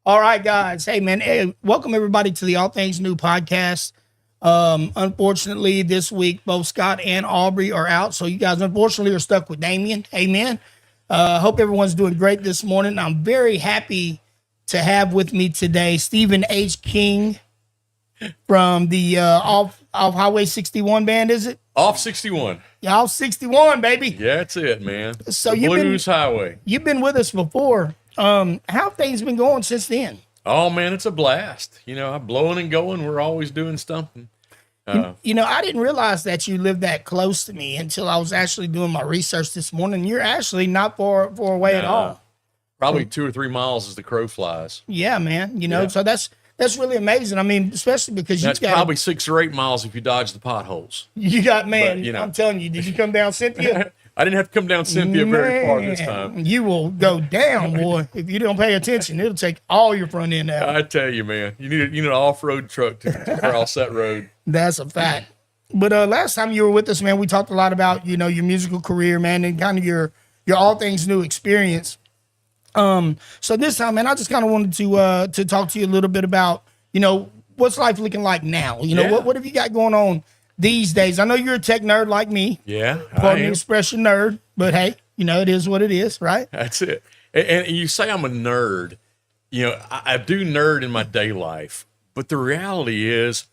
All right, guys. Hey, man. Hey, welcome everybody to the All Things New podcast. Unfortunately, this week both Scott and Aubrey are out, so you guys unfortunately are stuck with Damein. Amen. Hope everyone's doing great this morning. I'm very happy to have with me today Stephen H. King from the off Highway 61 band. Is it Off 61? Yeah, off 61, baby? Yeah, that's it, man. So the Blues Highway. You've been with us before. How have things been going since then? Oh man, it's a blast. I'm blowing and going. We're always doing something. I didn't realize that you lived that close to me until I was actually doing my research this morning. You're actually not far away at all. Probably 2 or 3 miles as the crow flies. Yeah, man. So that's really amazing. I mean, especially because that's probably 6 or 8 miles if you dodge the potholes. You got, man. But, I'm telling you, did you come down Cynthia? I didn't have to come down Cynthia very far this time. You will go down, boy. If you don't pay attention, it'll take all your front end out. I tell you, man, you need an off-road truck to cross that road. That's a fact. But last time you were with us, man, we talked a lot about, your musical career, man, and kind of your all things new experience. So this time, man, I just kind of wanted to talk to you a little bit about, what's life looking like now? What have you got going on these days? I know you're a tech nerd like me. Yeah. Pardon the expression nerd, but hey, it is what it is, right? That's it. And you say I'm a nerd. I do nerd in my day life, but the reality is,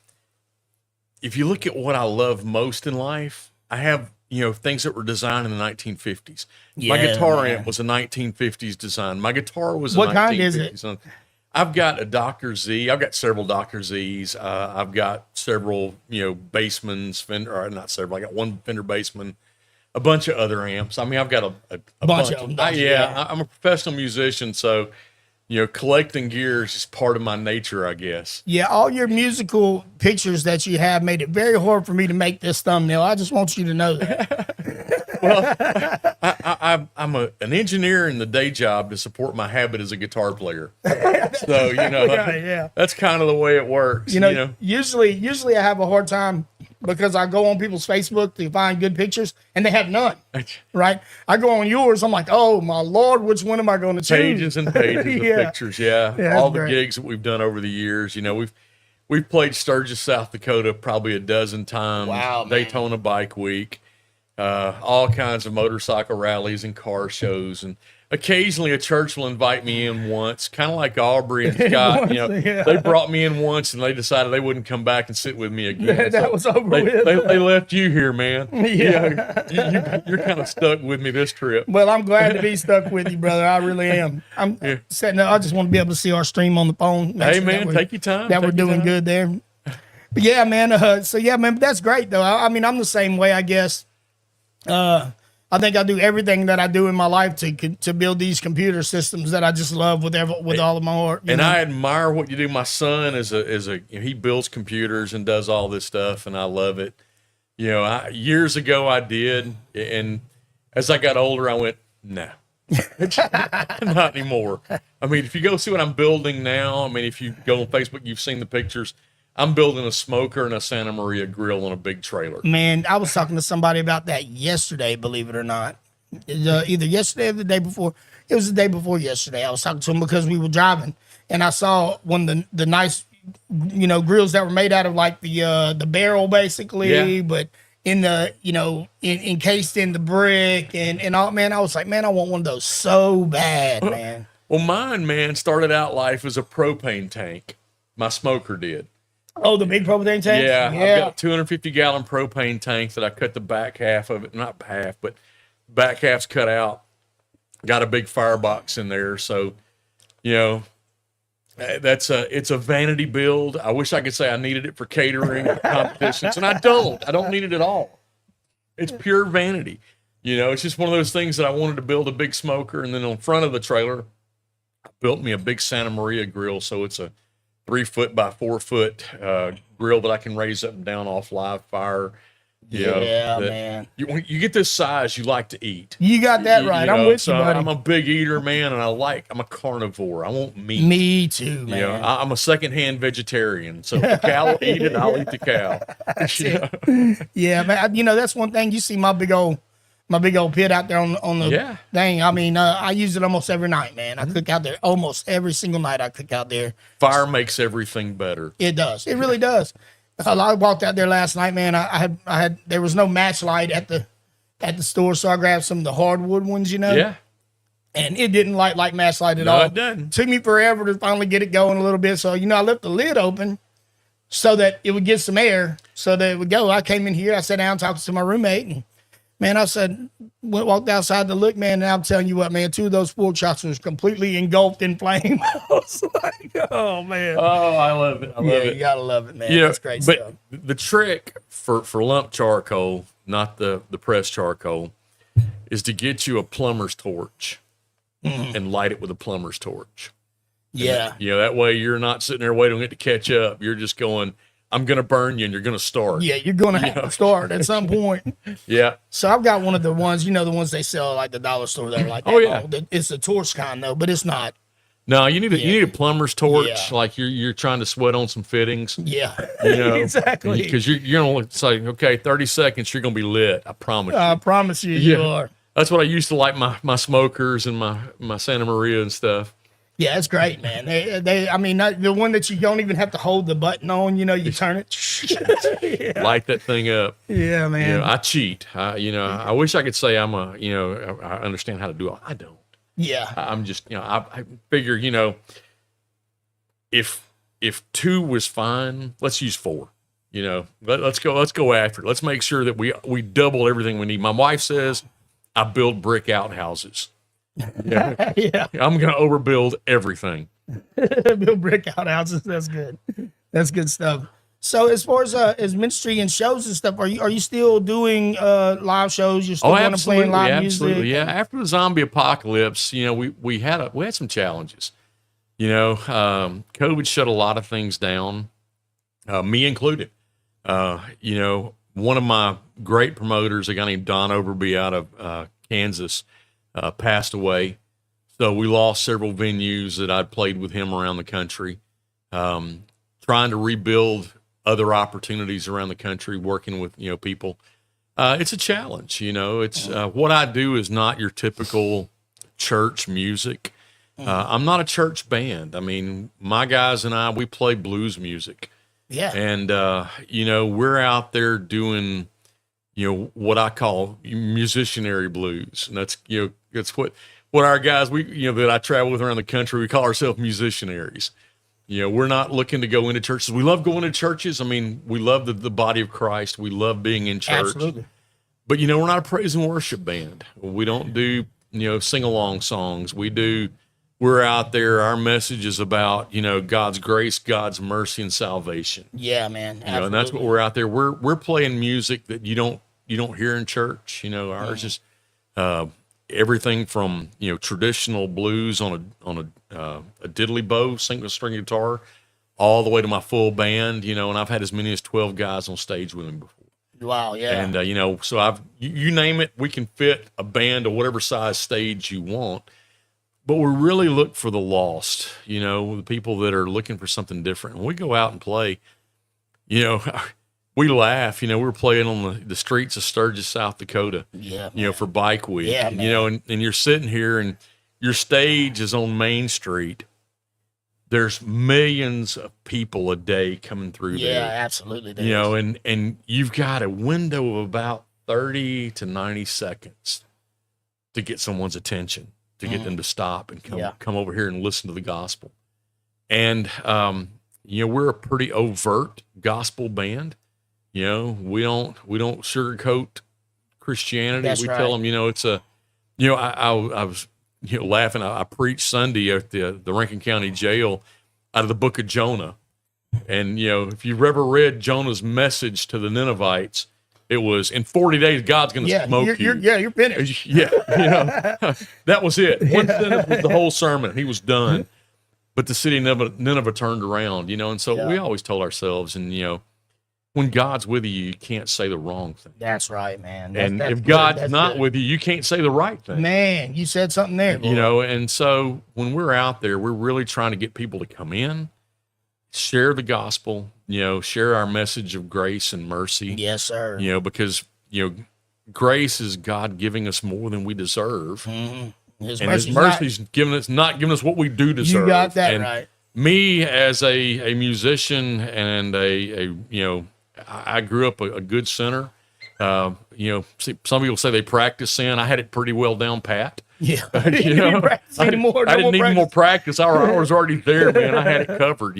if you look at what I love most in life, I have, things that were designed in the 1950s. My guitar amp was a 1950s design. My guitar was what kind is it? I've got a Dr. Z. I've got several Dr. Z's. I've got several, Bassmans, Fender, or not several. I got one Fender Bassman, a bunch of other amps. I mean, I've got a bunch of them. I'm a professional musician, so, collecting gear is just part of my nature, I guess. Yeah, all your musical pictures that you have made it very hard for me to make this thumbnail. I just want you to know that. Well, I'm an engineer in the day job to support my habit as a guitar player. So, that's kind of the way it works. Usually I have a hard time because I go on people's Facebook to find good pictures and they have none, right? I go on yours. I'm like, oh my Lord, which one am I going to choose? Pages and pages of pictures. Yeah. All the gigs that we've done over the years, we've played Sturgis, South Dakota, probably a dozen times. Wow, Daytona Bike Week. All kinds of motorcycle rallies and car shows, and occasionally a church will invite me in once, kind of like Aubrey and Scott. They brought me in once and they decided they wouldn't come back and sit with me again. That was over with. They left you here, man. You're kind of stuck with me this trip. Well, I'm glad to be stuck with you, brother. I really am. I'm setting up. I just want to be able to see our stream on the phone. Hey, man, take your time. We're doing good there. But yeah, man. Man, that's great though. I mean, I'm the same way, I guess. I think I do everything that I do in my life to build these computer systems that I just love with all of my heart. And I admire what you do. My son he builds computers and does all this stuff, and I love it. Years ago I did, and as I got older, I went, no, not anymore. I mean, if you go see what I'm building now, I mean, if you go on Facebook, you've seen the pictures. I'm building a smoker and a Santa Maria grill on a big trailer. Man, I was talking to somebody about that yesterday, believe it or not. Either yesterday or the day before. It was the day before yesterday. I was talking to him because we were driving, and I saw one of the nice, grills that were made out of like the barrel basically, but in the, encased in the brick and all. Man, I was like, man, I want one of those so bad, man. Well, mine, man, started out life as a propane tank. My smoker did. Oh, the big propane tank? Yeah. I've got a 250-gallon propane tank that I cut the back half of it. Not half, but back half's cut out. Got a big firebox in there. So, it's a vanity build. I wish I could say I needed it for catering competitions, and I don't. I don't need it at all. It's pure vanity. It's just one of those things that I wanted to build a big smoker, and then on front of the trailer, I built me a big Santa Maria grill, so it's a 3-foot by 4-foot grill that I can raise up and down off live fire. Man. When you get this size, you like to eat. You got that right. I'm with you, buddy. I'm a big eater, man, and I'm a carnivore. I want meat. Me too, man. I'm a secondhand vegetarian. So if the cow will eat it, I'll eat the cow. Yeah, man. That's one thing. You see my big old my big old pit out there on the Yeah. thing. I mean, I use it almost every night, man. I cook out there almost every single night. I cook out there. Fire makes everything better. It does. It really does. I walked out there last night, man. I had there was no match light at the store, so I grabbed some of the hardwood ones, Yeah. and it didn't light like match light at No, all. it doesn't. Took me forever to finally get it going a little bit. So I left the lid open so that it would get some air, so that it would go. I came in here, I sat down, talked to my roommate, and man, I said, walked outside to look, man, and I'm telling you what, man, 2 of those pork chops was completely engulfed in flame. I was like, oh man. Oh, I love it. I love it. You gotta love it, man. Yeah, That's great but stuff. the trick for lump charcoal, not the pressed charcoal, is to get you a plumber's torch and light it with a plumber's torch. Yeah. That way you're not sitting there waiting on it to catch up. You're just going, I'm going to burn you, and you're going to start. Yeah, you're gonna have to start at some point. Yeah. So I've got one of the ones, the ones they sell like the dollar store that are like that. Oh, yeah. It's a torch kind though, but it's not. No, you need a plumber's torch, Yeah. like you're trying to sweat on some fittings. Yeah. Exactly. Exactly. Because you're going to say, okay, 30 seconds, you're going to be lit. I promise you. I promise you, you are. That's what I used to light my smokers and my Santa Maria and stuff. Yeah, it's great, man. I mean, the one that you don't even have to hold the button on, you turn it. Light that thing up. Yeah, man. I cheat. I wish I could say I understand how to do it. I don't. Yeah. I'm just, I figure, if 2 was fine, let's use 4. Let's go after it. Let's make sure that we double everything we need. My wife says I build brick outhouses. Yeah. I'm going to overbuild everything. Build brick out houses. That's good. That's good stuff. So as far as ministry and shows and stuff, are you still doing live shows? You're still going to play live music? Yeah. After the zombie apocalypse, we had some challenges. COVID shut a lot of things down, me included. One of my great promoters, a guy named Don Overby out of Kansas, passed away. So we lost several venues that I'd played with him around the country, trying to rebuild other opportunities around the country, working with, people. It's a challenge, it's, what I do is not your typical church music. I'm not a church band. I mean, my guys and we play blues music. Yeah. And, we're out there doing, what I call musicianary blues. And that's, that's what our guys, that I travel with around the country, we call ourselves musicianaries. We're not looking to go into churches. We love going to churches. I mean, we love the body of Christ. We love being in church. Absolutely. But, we're not a praise and worship band. We don't do, sing-along songs. We're out there. Our message is about, God's grace, God's mercy, and salvation. Yeah, man. Absolutely. And that's what we're out there. We're playing music that you don't hear in church. Ours is everything from traditional blues on a diddly bow, single string guitar, all the way to my full band. And I've had as many as 12 guys on stage with me before. Wow, yeah. And so you name it, we can fit a band to whatever size stage you want. But we really look for the lost, the people that are looking for something different. When we go out and play, we laugh. We were playing on the streets of Sturgis, South Dakota, for Bike Week. Yeah, man. And you're sitting here and your stage is on Main Street. There's millions of people a day coming through there. Yeah, absolutely. And you've got a window of about 30 to 90 seconds to get someone's attention, to get them to stop and come over here and listen to the gospel. And, we're a pretty overt gospel band. We don't sugarcoat Christianity. That's we right. tell them, it's a, I was, laughing. I preached Sunday at the Rankin County Jail out of the book of Jonah. And, if you've ever read Jonah's message to the Ninevites, it was, in 40 days, God's going to smoke you. You're finished. Yeah, that was it. One sentence was the whole sermon. He was done. But the city of Nineveh turned around, and so we always told ourselves, and, when God's with you, you can't say the wrong thing. That's right, man. And that's if good. God's That's not good. with you, you can't say the right thing. Man, you said something there. Boy. And so when we're out there, we're really trying to get people to come in, share the gospel, share our message of grace and mercy. Yes, sir. Because, grace is God giving us more than we deserve. His And his mercy's mercy's not giving us what we do deserve. You got that and right. Me as a musician and I grew up a good sinner. Some people say they practice sin. I had it pretty well down pat. Yeah. I didn't need more practice. I was already there, man. I had it covered,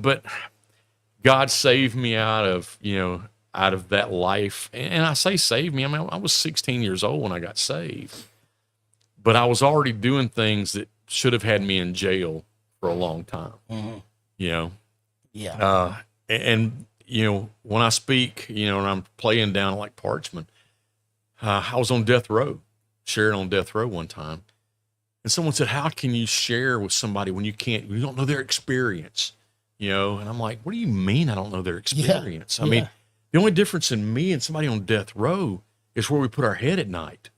but God saved me out of that life. And I say saved me. I mean, I was 16 years old when I got saved, but I was already doing things that should have had me in jail for a long time, Yeah. When I speak, and I'm playing down like Parchment, I was on death row, sharing on death row one time. And someone said, how can you share with somebody when you don't know their experience? And I'm like, what do you mean I don't know their experience? I mean, the only difference in me and somebody on death row is where we put our head at night,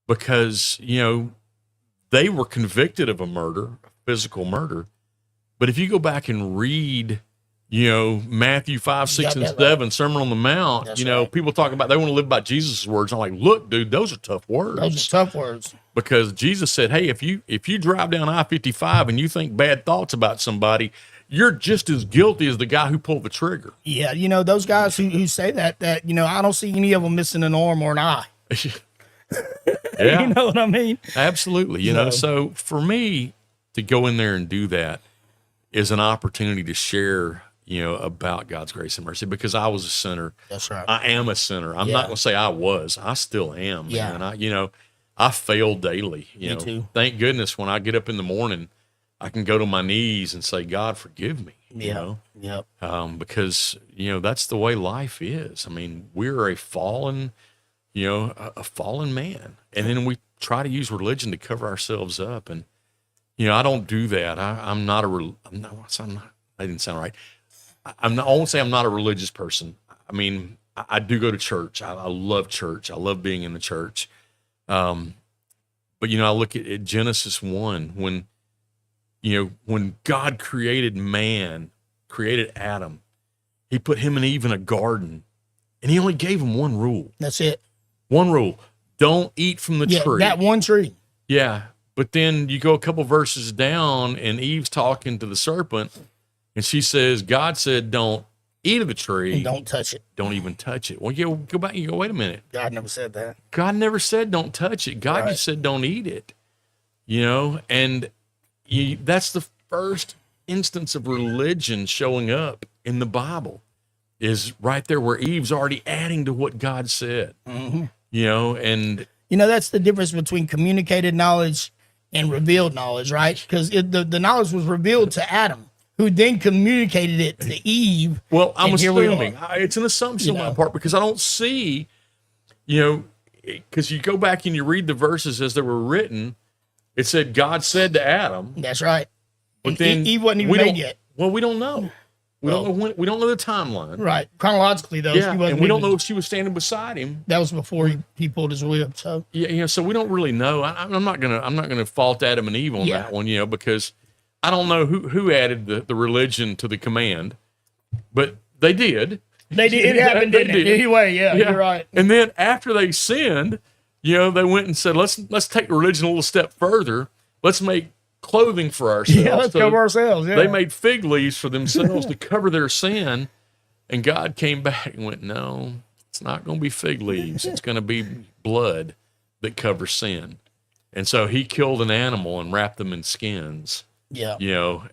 because, they were convicted of a murder, a physical murder. But if you go back and read, Matthew 5, 6, and 7, Sermon on the Mount, right. People talk about, they want to live by Jesus' words. I'm like, look, dude, those are tough words. Those are tough words. Because Jesus said, hey, if you drive down I-55 and you think bad thoughts about somebody, you're just as guilty as the guy who pulled the trigger. Yeah, those guys who say that, I don't see any of them missing an arm or an eye. Yeah. You know what I mean? Absolutely. So for me to go in there and do that is an opportunity to share, about God's grace and mercy, because I was a sinner. That's right. I am a sinner. I'm not going to say I was. I still am. Yeah. Man. I fail daily. Me too. Thank goodness when I get up in the morning, I can go to my knees and say, God, forgive me. Yep. Because, that's the way life is. I mean, we're a fallen man. And then we try to use religion to cover ourselves up. And, I don't do that. I didn't sound right. I won't say I'm not a religious person. I mean, I do go to church. I love church. I love being in the church. But, I look at Genesis 1, when God created man, created Adam, he put him and Eve in a garden, and he only gave them one rule. That's it. One rule: don't eat from the tree. That one tree. Yeah, but then you go a couple verses down, and Eve's talking to the serpent, and she says, God said, don't eat of the tree. And don't touch it. Don't even touch it. Well, you go back and you go, wait a minute. God never said that. God never said don't touch it. God just said don't eat it. And that's the first instance of religion showing up in the Bible, is right there where Eve's already adding to what God said. And that's the difference between communicated knowledge and revealed knowledge, right? Because the knowledge was revealed to Adam, who then communicated it to Eve. Well, I'm assuming it's an assumption on my part, because I don't see, because you go back and you read the verses as they were written, it said God said to Adam. That's right. But and then Eve wasn't even made yet. Well, we don't know. We don't know when. We don't know the timeline. Right. Chronologically, though, yeah, she wasn't. And we don't know if she was standing beside him. That was before he pulled his whip. So so we don't really know. I'm not gonna fault Adam and Eve on that one, because I don't know who added the religion to the command, but they did. They did. It happened, didn't it? Anyway, you're right. And then after they sinned, they went and said, let's take religion a little step further. Let's make clothing for ourselves. Yeah, let's cover ourselves. Yeah. They made fig leaves for themselves to cover their sin. And God came back and went, no, it's not going to be fig leaves. It's going to be blood that covers sin. And so he killed an animal and wrapped them in skins. Yeah.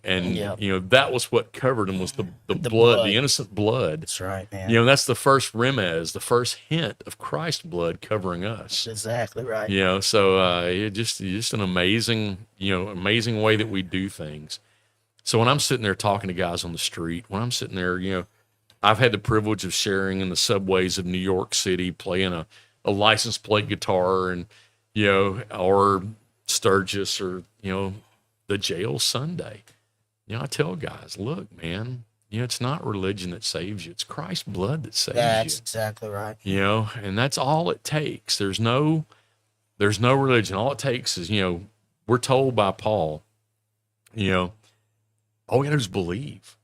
That was what covered them, was the blood, the innocent blood. That's right, man. That's the first remez, the first hint of Christ's blood covering us. That's exactly right. So just an amazing way that we do things. So when I'm sitting there talking to guys on the street, when I'm sitting there, I've had the privilege of sharing in the subways of New York City, playing a license plate guitar, and or Sturgis, or the jail Sunday. I tell guys, look, man, it's not religion that saves you. It's Christ's blood that saves you. That's exactly right. And that's all it takes. There's no religion. All it takes is, we're told by Paul, all we gotta do is believe.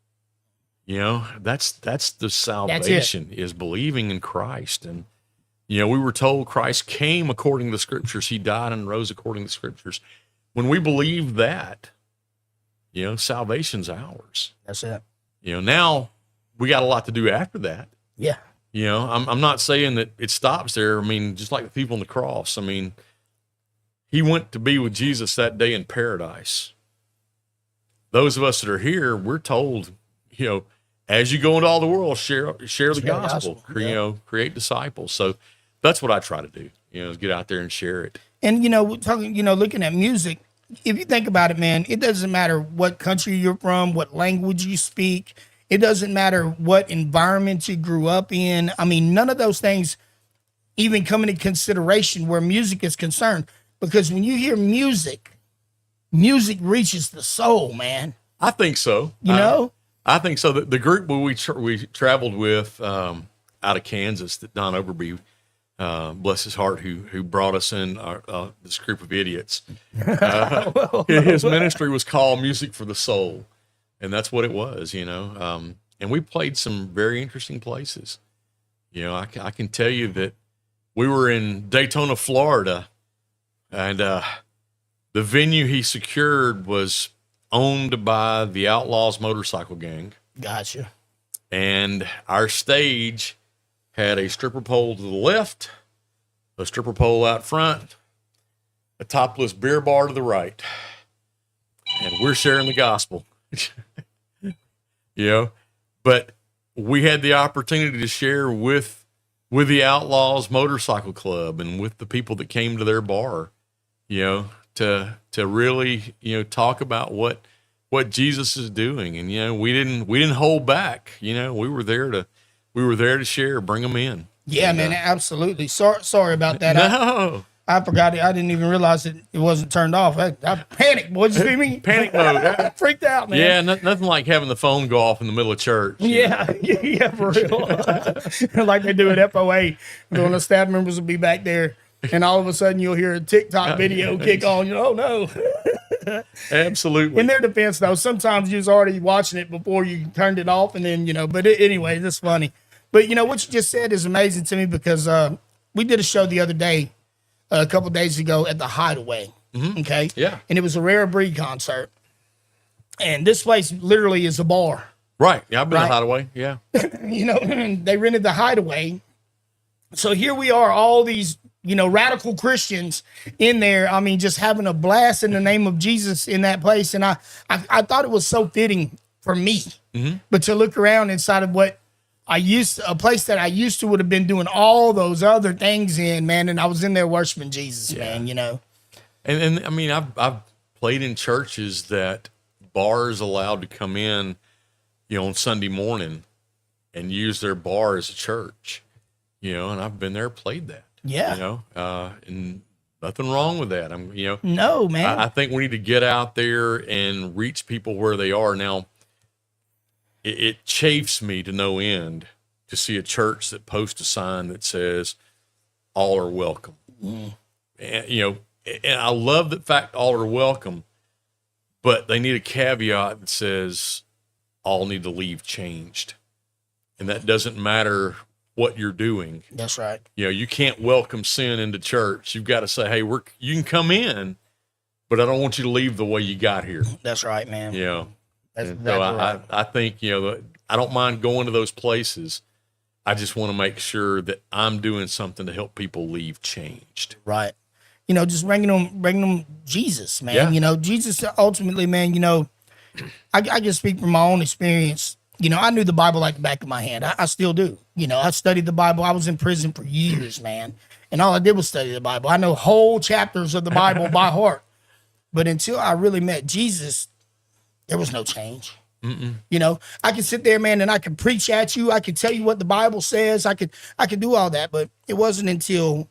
That's the salvation, is believing in Christ. And You know, we were told Christ came according to the scriptures. He died and rose according to the scriptures. When we believe that, you know, salvation's ours. That's it. You know, now we got a lot to do after that. Yeah. You know, I'm not saying that it stops there. I mean, just like the people on the cross. I mean, he went to be with Jesus that day in paradise. Those of us that are here, we're told, you know, as you go into all the world, share the gospel. Yeah. You know, create disciples. So that's what I try to do. You know, is get out there and share it. And, you know, we're talking, you know, looking at music, if you think about it, man, it doesn't matter what country you're from, what language you speak. It doesn't matter what environment you grew up in. I mean, none of those things even come into consideration where music is concerned. Because when you hear music, music reaches the soul, man. I think so. You know? I think so. The group we traveled with out of Kansas, that Don Aubrey, bless his heart, who brought us in this group of idiots. His ministry was called Music for the Soul, and that's what it was, you know. And we played some very interesting places. You know, I can tell you that we were in Daytona, Florida, and the venue he secured was owned by the Outlaws motorcycle gang. Gotcha. And our stage had a stripper pole to the left, a stripper pole out front, a topless beer bar to the right. And we're sharing the gospel. You know, but we had the opportunity to share with the Outlaws Motorcycle Club and with the people that came to their bar, you know, to really, you know, talk about what Jesus is doing. And, you know, we didn't hold back. You know, we were there to share, bring them in. Yeah, and, man, absolutely. Sorry about that. No. I forgot it. I didn't even realize it wasn't turned off. I panicked, boy. Did you see me? Panic mode. Freaked out, man. Yeah, nothing like having the phone go off in the middle of church. Yeah, for real. Like they do at FOA. When the staff members will be back there, and all of a sudden you'll hear a TikTok video kick on. You know, oh no. Absolutely. In their defense, though, sometimes you was already watching it before you turned it off, and then, you know, but anyway, that's funny. But, you know, what you just said is amazing to me because we did a show the other day, a couple of days ago at the Hideaway. Mm-hmm. Okay. Yeah. And it was a Rare Breed concert. And this place literally is a bar. Right. Yeah, I've been to Hideaway. Yeah. You know, they rented the Hideaway. So here we are, all these, you know, radical Christians in there. I mean, just having a blast in the name of Jesus in that place. And I thought it was so fitting for me, mm-hmm. but to look around inside of what a place that I used to would have been doing all those other things in, man. And I was in there worshiping Jesus, man, you know. And I mean, I've played in churches that bars allowed to come in, you know, on Sunday morning and use their bar as a church, you know, and I've been there, played that. Yeah. You know, and nothing wrong with that. You know, no, man. I think we need to get out there and reach people where they are. Now, it chafes me to no end to see a church that posts a sign that says all are welcome. Mm. And, you know, and I love the fact all are welcome, but they need a caveat that says all need to leave changed. And that doesn't matter what you're doing. That's right. You know, you can't welcome sin into church. You've got to say, hey, you can come in, but I don't want you to leave the way you got here. That's right, man. You know, that's so right. I think, you know, I don't mind going to those places. I just want to make sure that I'm doing something to help people leave changed. Right. You know, just bringing them Jesus, man. Yeah. You know, Jesus ultimately, man, you know, I can speak from my own experience. You know, I knew the Bible like the back of my hand. I still do. You know, I studied the Bible. I was in prison for years, man. And all I did was study the Bible. I know whole chapters of the Bible by heart. But until I really met Jesus, there was no change. Mm-mm. You know, I could sit there, man, and I could preach at you. I could tell you what the Bible says. I could do all that. But it wasn't until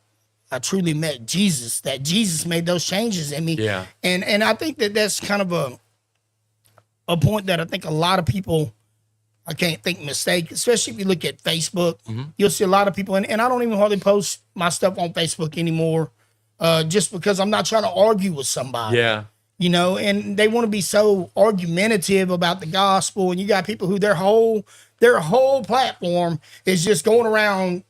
I truly met Jesus that Jesus made those changes in me. Yeah. And I think that's kind of a point that I think a lot of people, I can't think mistake, especially if you look at Facebook. Mm-hmm. You'll see a lot of people, and I don't even hardly post my stuff on Facebook anymore, just because I'm not trying to argue with somebody. Yeah. You know, and they want to be so argumentative about the gospel, and you got people who their whole platform is just going around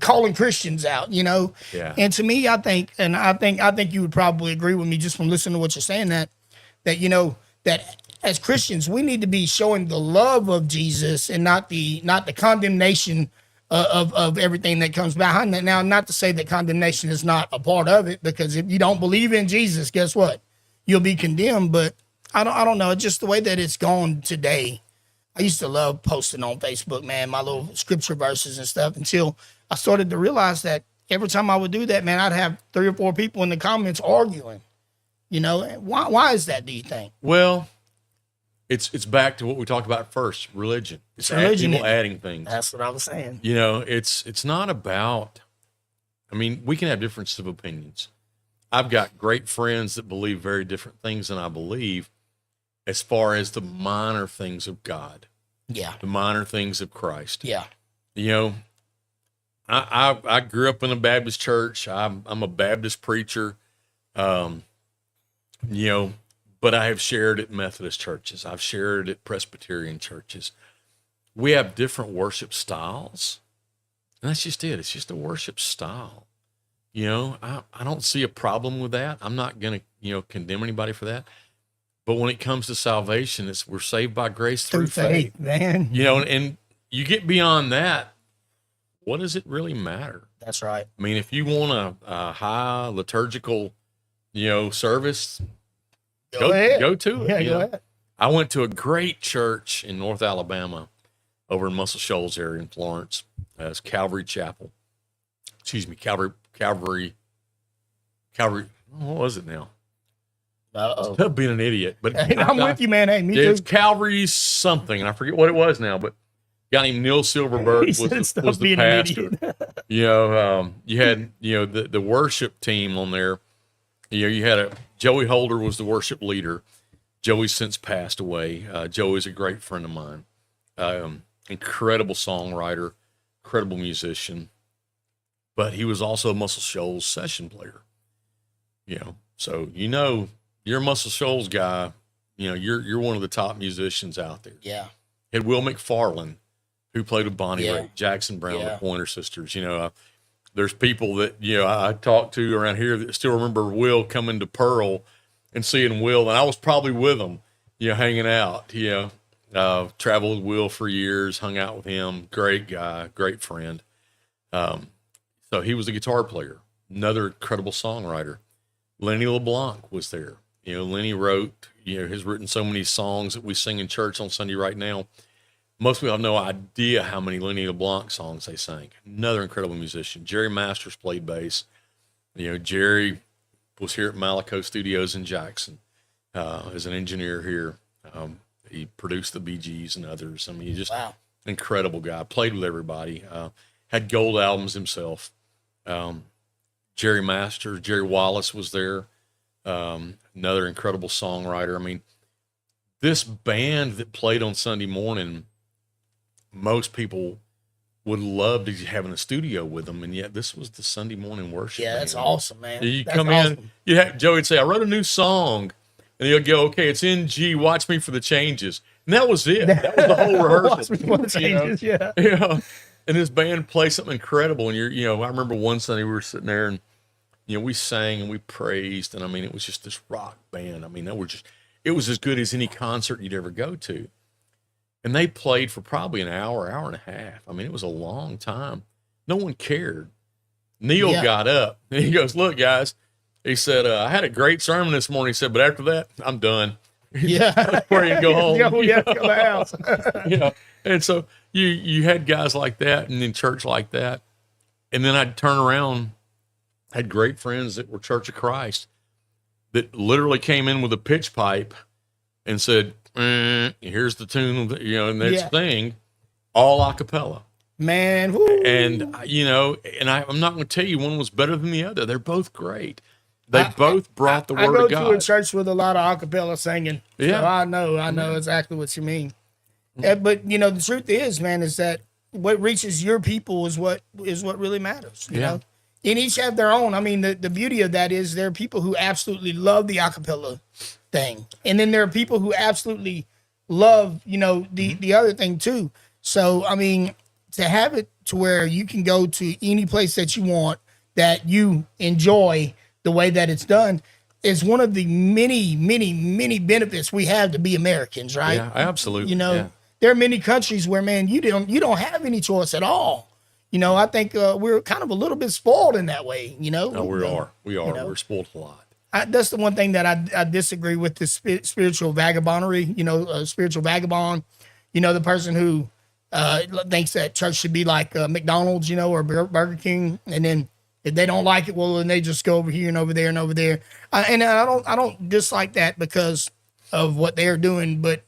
calling Christians out, you know? Yeah. And to me, I think you would probably agree with me just from listening to what you're saying, that, you know, that as Christians, we need to be showing the love of Jesus and not the condemnation of everything that comes behind that. Now, not to say that condemnation is not a part of it, because if you don't believe in Jesus, guess what? You'll be condemned. But I don't know. It's just the way that it's gone today. I used to love posting on Facebook, man, my little scripture verses and stuff, until I started to realize that every time I would do that, man, I'd have 3 or 4 people in the comments arguing. You know, why is that, do you think? Well, it's back to what we talked about first, religion. It's religion. People adding things. That's what I was saying. You know, it's not about, I mean, we can have differences of opinions. I've got great friends that believe very different things than I believe as far as the minor things of God. Yeah. The minor things of Christ. Yeah. You know, I grew up in a Baptist church. I'm a Baptist preacher. You know, but I have shared at Methodist churches. I've shared at Presbyterian churches. We have different worship styles. And that's just it. It's just a worship style. You know, I don't see a problem with that. I'm not going to, you know, condemn anybody for that. But when it comes to salvation, we're saved by grace through faith, man. You know, and you get beyond that, what does it really matter? That's right. I mean, if you want a high liturgical, you know, service, go to it. Yeah, go ahead. I went to a great church in North Alabama, over in Muscle Shoals area in Florence. It's Calvary Chapel. Excuse me, Calvary. What was it now? Uh-oh. Being an idiot, but I'm with you, man. Hey, me too. It's Calvary something, and I forget what it was now. But a guy named Neil Silverberg was the pastor. You know, you had the worship team on there. You know, you had Joey Holder was the worship leader. Joey's since passed away. Joey's a great friend of mine. Incredible songwriter, incredible musician. But he was also a Muscle Shoals session player. You know, so you're a Muscle Shoals guy. You know, you're one of the top musicians out there. Yeah. Had Will McFarlane, who played with Bonnie Raitt, Jackson Brown, the Pointer Sisters. You know, there's people that, you know, I talk to around here that still remember Will coming to Pearl and seeing Will, and I was probably with him, you know, hanging out. You know, traveled with Will for years, hung out with him. Great guy, great friend. So he was a guitar player, another incredible songwriter. Lenny LeBlanc was there. You know, Lenny has written so many songs that we sing in church on Sunday right now. Most people have no idea how many Lenny LeBlanc songs they sang. Another incredible musician. Jerry Masters played bass. You know, Jerry was here at Malaco Studios in Jackson as an engineer here. He produced the Bee Gees and others. I mean, he's just incredible guy. Played with everybody. Had gold albums himself. Jerry Wallace was there. Another incredible songwriter. I mean, this band that played on Sunday morning, most people would love to have in a studio with them, and yet this was the Sunday morning worship. Yeah, that's awesome, man. You come in, Joey would say, I wrote a new song, and he'll go, okay, it's in G, watch me for the changes. And that was it. That was the whole rehearsal. Watch me for the changes, yeah. You know, and this band played something incredible, and I remember one Sunday we were sitting there, and we sang and we praised, and I mean, it was just this rock band. I mean, it was as good as any concert you'd ever go to. And they played for probably an hour and a half. I mean, it was a long time. No one cared. Neil got up and he goes, look, guys, he said, I had a great sermon this morning. He said, but after that, I'm done. Yeah. Pray and go home. Yeah, we have to go to the house. And so you had guys like that and in church like that. And then I'd turn around, had great friends that were Church of Christ that literally came in with a pitch pipe and said, here's the tune, next thing, all a cappella. Man. Woo. And, I'm not going to tell you one was better than the other. They're both great. They both brought the word of God. I go to a church with a lot of a cappella singing. Yeah. So I know exactly what you mean. But, the truth is, man, is that what reaches your people is what really matters. You know? And each have their own. I mean, the beauty of that is there are people who absolutely love the a cappella thing. And then there are people who absolutely love, the other thing too. So, I mean, to have it to where you can go to any place that you want that you enjoy the way that it's done is one of the many, many, many benefits we have to be Americans, right? Yeah, absolutely. You know, yeah. there are many countries where, man, you don't have any choice at all. You know, I think we're kind of a little bit spoiled in that way. You know, No, we are. We are. You know, We're spoiled a lot. that's the one thing that I disagree with, the spiritual vagabondery. You know, spiritual vagabond. You know, the person who thinks that church should be like McDonald's, you know, or Burger King, and then if they don't like it, well, then they just go over here and over there and over there. And I don't dislike that because of what they're doing, but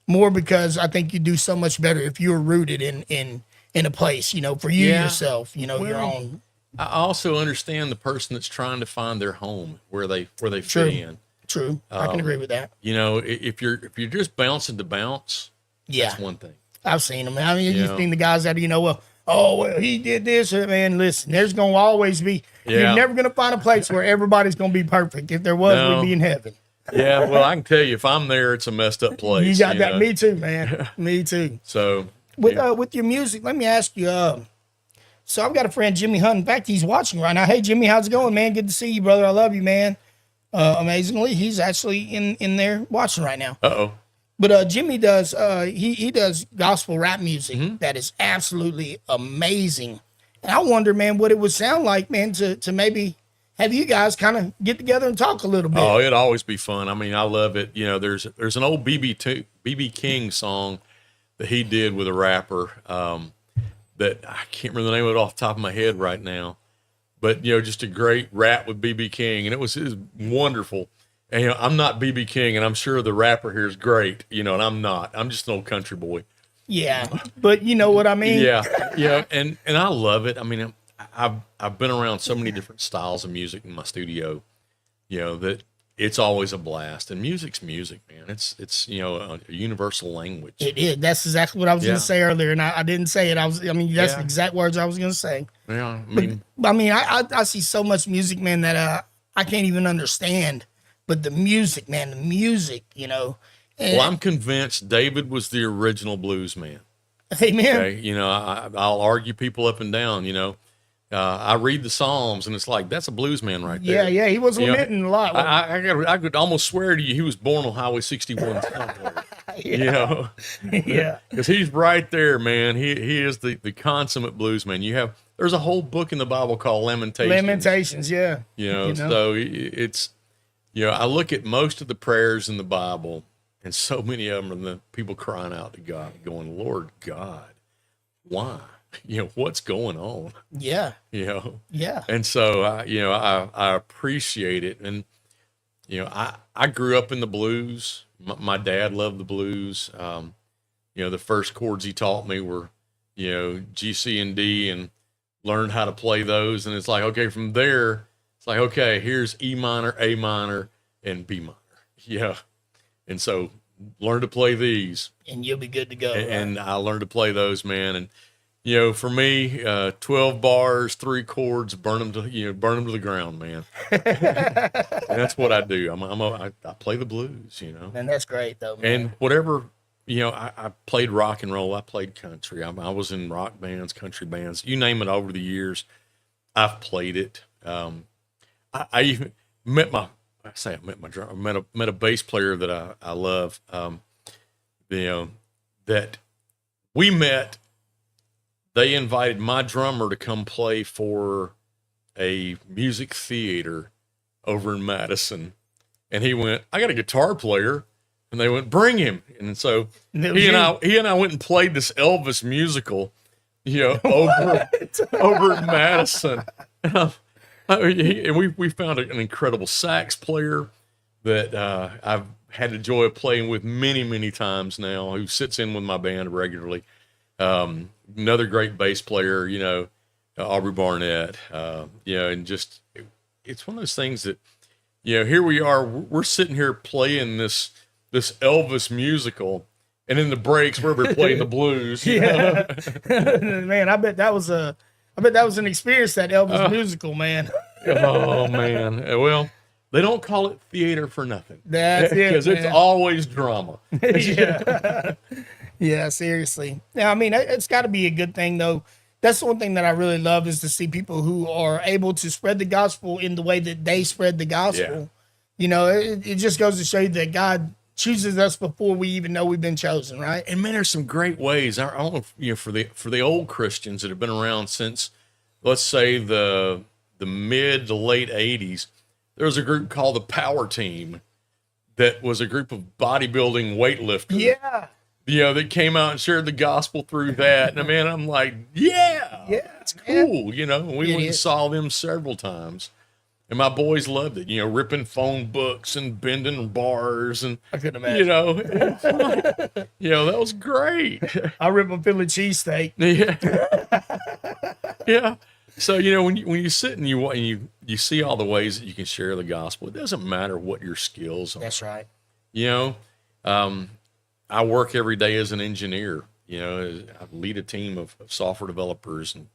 more because I think you do so much better if you're rooted in a place, you know, for you yourself, you know, your own. I also understand the person that's trying to find their home where they True. fit in. True, I can agree with that. You know, if you're just bouncing to bounce, Yeah, that's one thing. I've seen them. I mean, You you've know. seen the guys that, you know, well, he did this. Man, listen, there's going to always be, Yeah. you're never going to find a place where everybody's going to be perfect. If there was, No. we'd be in heaven. Yeah, well, I can tell you, if I'm there, it's a messed up place. You got that. know? Me too, man. Me too. So With your music, let me ask you, so I've got a friend, Jimmy Hunt. In fact, he's watching right now. Hey, Jimmy, how's it going, man? Good to see you, brother. I love you, man. Amazingly, he's actually in there watching right now. uh-oh. But Jimmy does he does gospel rap music Mm-hmm. that is absolutely amazing. And I wonder, man, what it would sound like, man, to maybe have you guys kind of get together and talk a little bit. Oh, it'd always be fun. I mean, I love it. You know, there's an old BB King song that he did with a rapper that I can't remember the name of it off the top of my head right now. But, you know, just a great rap with BB King. And it was wonderful. And, you know, I'm not BB King, and I'm sure the rapper here is great, you know, and I'm not. I'm just an old country boy. Yeah, but you know what I mean? Yeah, yeah, and I love it. I mean, I've been around so many different styles of music in my studio, you know, that it's always a blast. And music's music, man. It's you know, a universal language. It is. That's exactly what I was going Yeah. to say earlier, and I didn't say it. I mean, that's the Yeah. exact words I was going to say. Yeah, I mean, I see so much music, man, that I can't even understand. But the music, man, the music, you know. And, well, I'm convinced David was the original blues man. amen. Okay, you know, I'll argue people up and down. You know, I read the Psalms, and it's like that's a blues man right there. Yeah, he was You know, lamenting a lot. I could almost swear to you he was born on Highway 61 somewhere. You know, Yeah. because he's right there, man. He is the consummate blues man. There's a whole book in the Bible called Lamentations. Lamentations, yeah. You know, so it's, you know, I look at most of the prayers in the Bible, and so many of them are the people crying out to God, going, Lord God, why? You know, what's going on? Yeah. You know? Yeah. And so, I appreciate it. And, you know, I grew up in the blues. My dad loved the blues. You know, the first chords he taught me were, you know, G, C, and D, and learned how to play those. And it's like, okay, from there, it's like, okay, here's E minor, A minor, and B minor. Yeah. And so learn to play these. And you'll be good to go. And I learned to play those, man. And, you know, for me, 12 bars, 3 chords, burn them to the ground, man. And that's what I do. I play the blues, you know. And that's great, though, man. And whatever, you know, I played rock and roll. I played country. I was in rock bands, country bands, you name it. Over the years, I've played it. I even met a bass player that I love. You know, that we met. They invited my drummer to come play for a music theater over in Madison, and he went, "I got a guitar player." And they went, "Bring him." And so he and I went and played this Elvis musical, you know, over in Madison. And we found an incredible sax player that I've had the joy of playing with many, many times now, who sits in with my band regularly. Another great bass player, you know, Aubrey Barnett, you know, and just, it's one of those things that, you know, here we are, we're sitting here playing this Elvis musical, and in the breaks we're playing the blues. Yeah. Man, I bet that was an experience, that Elvis musical, man. Oh man. Well, they don't call it theater for nothing. That's it, Because it's man. always drama. Yeah. Yeah, seriously. Yeah, I mean, it's got to be a good thing, though. That's the one thing that I really love is to see people who are able to spread the gospel in the way that they spread the Yeah. gospel. You know, it just goes to show you that God chooses us before we even know we've been chosen, right? And man, there's some great ways. I don't know, for the old Christians that have been around since, let's say the mid to late '80s, there was a group called the Power Team that was a group of bodybuilding weightlifters. Yeah. That came out and shared the gospel through that. And man, I'm like, yeah, it's cool. And we went and saw them several times. And my boys loved it, ripping phone books and bending bars. And, I couldn't imagine. that was great. I rip a Philly cheesesteak. Yeah. Yeah. So, when you sit and you see all the ways that you can share the gospel, it doesn't matter what your skills are. That's right. I work every day as an engineer. I lead a team of software developers and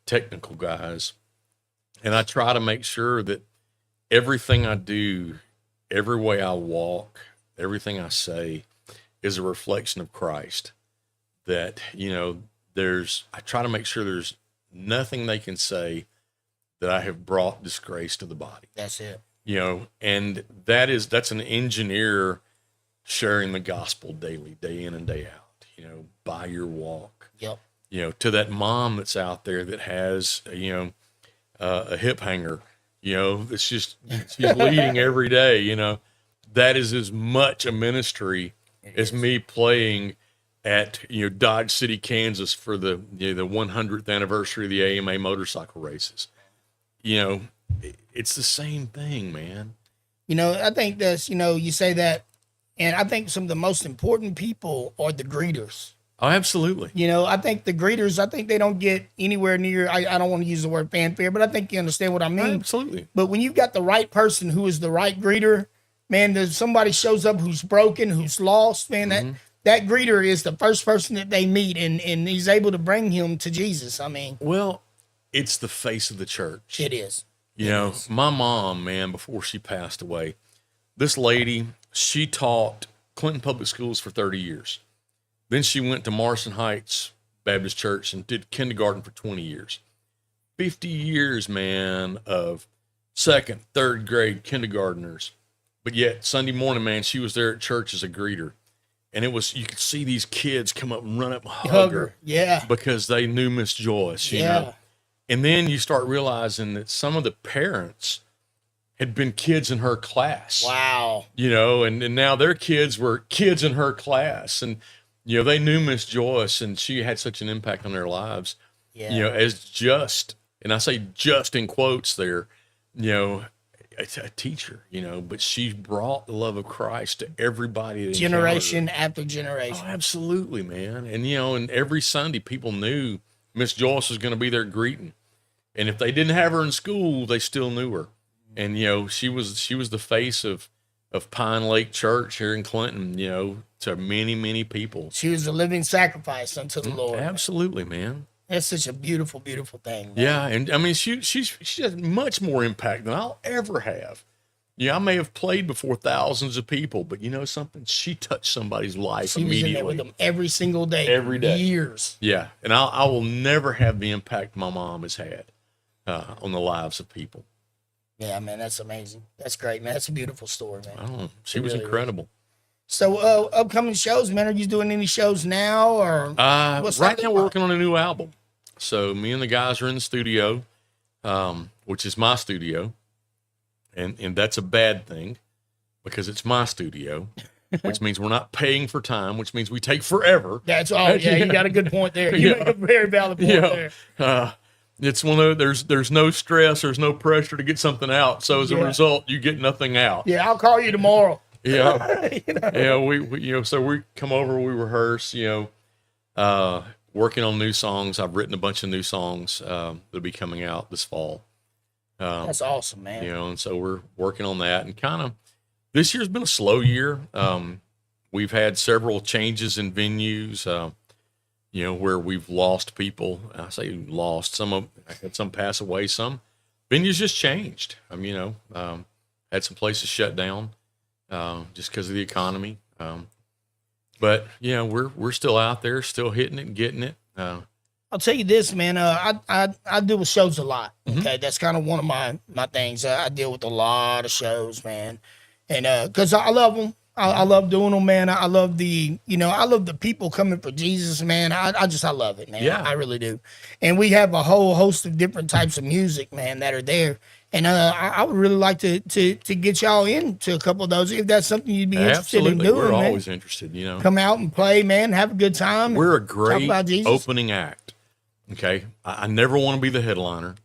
technical guys. And I try to make sure that everything I do, every way I walk, everything I say is a reflection of Christ. That, I try to make sure there's nothing they can say that I have brought disgrace to the body. That's it. And that's an engineer sharing the gospel daily, day in and day out, by your walk. Yep. To that mom that's out there that has, a hip hanger, that's she's leading every day, that is as much a ministry as me playing at, Dodge City, Kansas for the 100th anniversary of the AMA motorcycle races. It's the same thing, man. I think that's, you say that, and I think some of the most important people are the greeters. Oh, absolutely. I think the greeters, they don't get anywhere near, I don't want to use the word fanfare, but I think you understand what I mean. Absolutely. But when you've got the right person who is the right greeter, man, there's somebody shows up who's broken, who's lost, man, that greeter is the first person that they meet, and he's able to bring him to Jesus. I mean. Well, it's the face of the church. It is. My mom, man, before she passed away, this lady, she taught Clinton Public Schools for 30 years. Then she went to Morrison Heights Baptist Church and did kindergarten for 20 years. 50 years, man, of second, third grade kindergartners. But yet Sunday morning, man, she was there at church as a greeter. And you could see these kids come up and run up and hug her. Yeah. Because they knew Miss Joyce, you know. And then you start realizing that some of the parents had been kids in her class. Wow. And now their kids were kids in her class. And, they knew Miss Joyce, and she had such an impact on their lives. Yeah. As just, and I say just in quotes there, a teacher, but she brought the love of Christ to everybody. Generation after generation. Oh, absolutely, man. And, and every Sunday people knew Miss Joyce was going to be there greeting. And if they didn't have her in school, they still knew her. And, she was the face of Pine Lake Church here in Clinton, to many, many people. She was a living sacrifice unto the Lord. Absolutely, man. That's such a beautiful, beautiful thing. Man. Yeah. And I mean, she has much more impact than I'll ever have. I may have played before thousands of people, but you know something? She touched somebody's life she immediately. Was in there with them every single day. Every day. Years. Yeah. And I will never have the impact my mom has had on the lives of people. Yeah, man, that's amazing. That's great, man. That's a beautiful story, man. She was really incredible. Is. So, upcoming shows, man. Are you doing any shows now, or right now we're working on a new album? So me and the guys are in the studio, which is my studio, and that's a bad thing because it's my studio, which means we're not paying for time, which means we take forever. That's all. Yeah, you got a good point there. You make a very valid point there. It's one of there's no stress, there's no pressure to get something out. So as a result, you get nothing out. Yeah, I'll call you tomorrow. Yeah, yeah. We so we come over, we rehearse. Working on new songs. I've written a bunch of new songs that'll be coming out this fall. That's awesome, man. And so we're working on that. And kind of this year's been a slow year. We've had several changes in venues. Where we've lost people. I say lost. I had some pass away. Some venues just changed. Had some places shut down just because of the economy. But yeah, we're still out there, still hitting it and getting it. I'll tell you this, man. I deal with shows a lot. Mm-hmm. Okay, that's kind of one of my things. I deal with a lot of shows, man, and because I love them. I love doing them, man. I love I love the people coming for Jesus, man. I love it, man. Yeah. I really do. And we have a whole host of different types of music, man, that are there. And I would really like to get y'all into a couple of those if that's something you'd be interested in Absolutely, doing. we're man. always interested. Come out and play, man. Have a good time. We're a talk great about Jesus. opening act. Okay, I never want to be the headliner.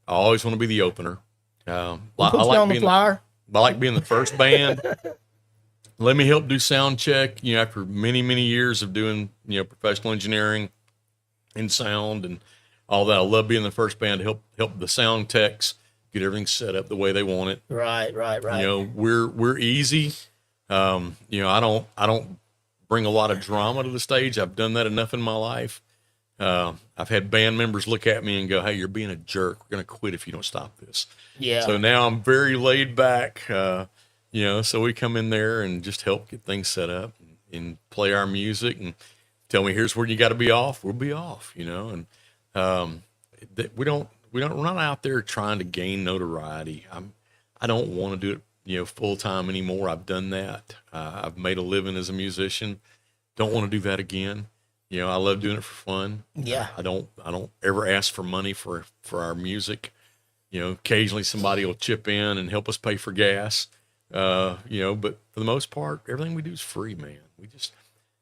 I always want to be the opener. I Put you on the flyer. I like being the first band. Let me help do sound check. After many, many years of doing, professional engineering and sound and all that, I love being the first band to help the sound techs get everything set up the way they want it. Right. We're easy. I don't bring a lot of drama to the stage. I've done that enough in my life. I've had band members look at me and go, "Hey, you're being a jerk. We're going to quit if you don't stop this." Yeah. So now I'm very laid back. So we come in there and just help get things set up and play our music and tell me, here's where you got to be off. We'll be off, and we're not out there trying to gain notoriety. I don't want to do it, full time anymore. I've done that. I've made a living as a musician. Don't want to do that again. I love doing it for fun. Yeah. I don't ever ask for money for our music. Occasionally somebody will chip in and help us pay for gas. But for the most part, everything we do is free, man.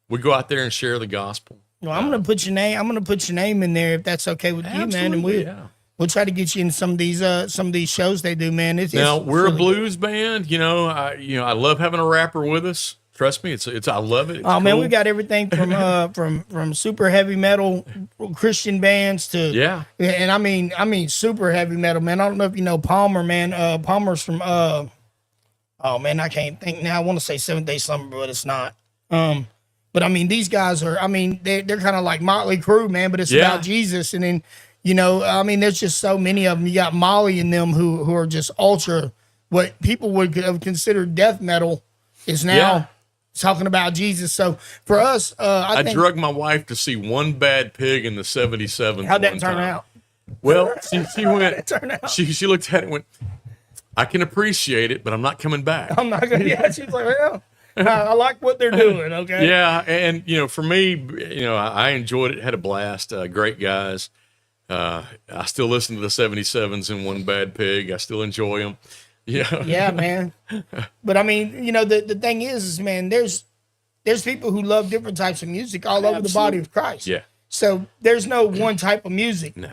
We go out there and share the gospel. Well, I'm gonna put your name in there if that's okay with you, man. And we'll try to get you in some of these shows they do, man. We're a blues band. I love having a rapper with us. Trust me, I love it. It's man, cool. we got everything from super heavy metal Christian bands to and I mean super heavy metal, man. I don't know if you know Palmer, man. Palmer's from oh man, I can't think now. I want to say 7-Day Slumber, but it's not. But I mean, these guys are. I mean, they're kind of like Motley Crue, man. But it's about Jesus, and then there's just so many of them. You got Molly and them who are just ultra. What people would have considered death metal is now talking about Jesus. So for us, I think, drug my wife to see One Bad Pig in the 77. How'd that turn out? Well, she went. She looked at it and went, "I can appreciate it, but I'm not coming back." I'm not gonna. Yeah, she's like, well, I like what they're doing. Okay. Yeah, and for me, I enjoyed it. Had a blast. Great guys. I still listen to the 77s and One Bad Pig. I still enjoy them. Yeah. Yeah, man. But I mean, the thing is, man, there's people who love different types of music all over the body of Christ. Yeah. So there's no one type of music. No.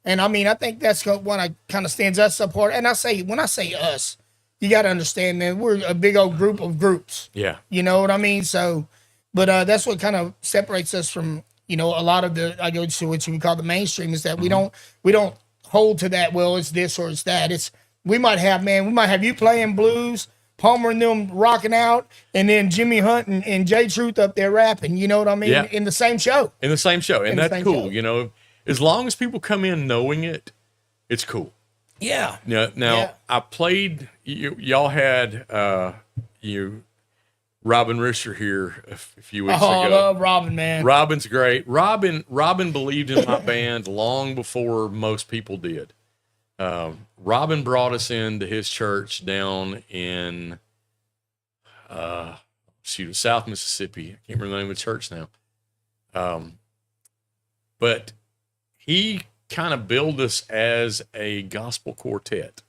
And I mean, I think that's what kind of stands us apart. And when I say us, you got to understand, man, we're a big old group of groups. Yeah. You know what I mean? So, but that's what kind of separates us from, a lot of I go to what we call the mainstream is that we don't hold to that. Well, it's this or it's that. We might have you playing blues, Palmer and them rocking out, and then Jimmy Hunt and Jay Truth up there rapping. You know what I mean? Yeah. In the same show. And that's cool. Show. As long as people come in knowing it, it's cool. Yeah. Now I played. Y'all had Robin Risher here a few weeks ago. I love Robin, man. Robin's great. Robin believed in my band long before most people did. Robin brought us into his church down in South Mississippi. I can't remember the name of the church now. But he kind of billed us as a gospel quartet.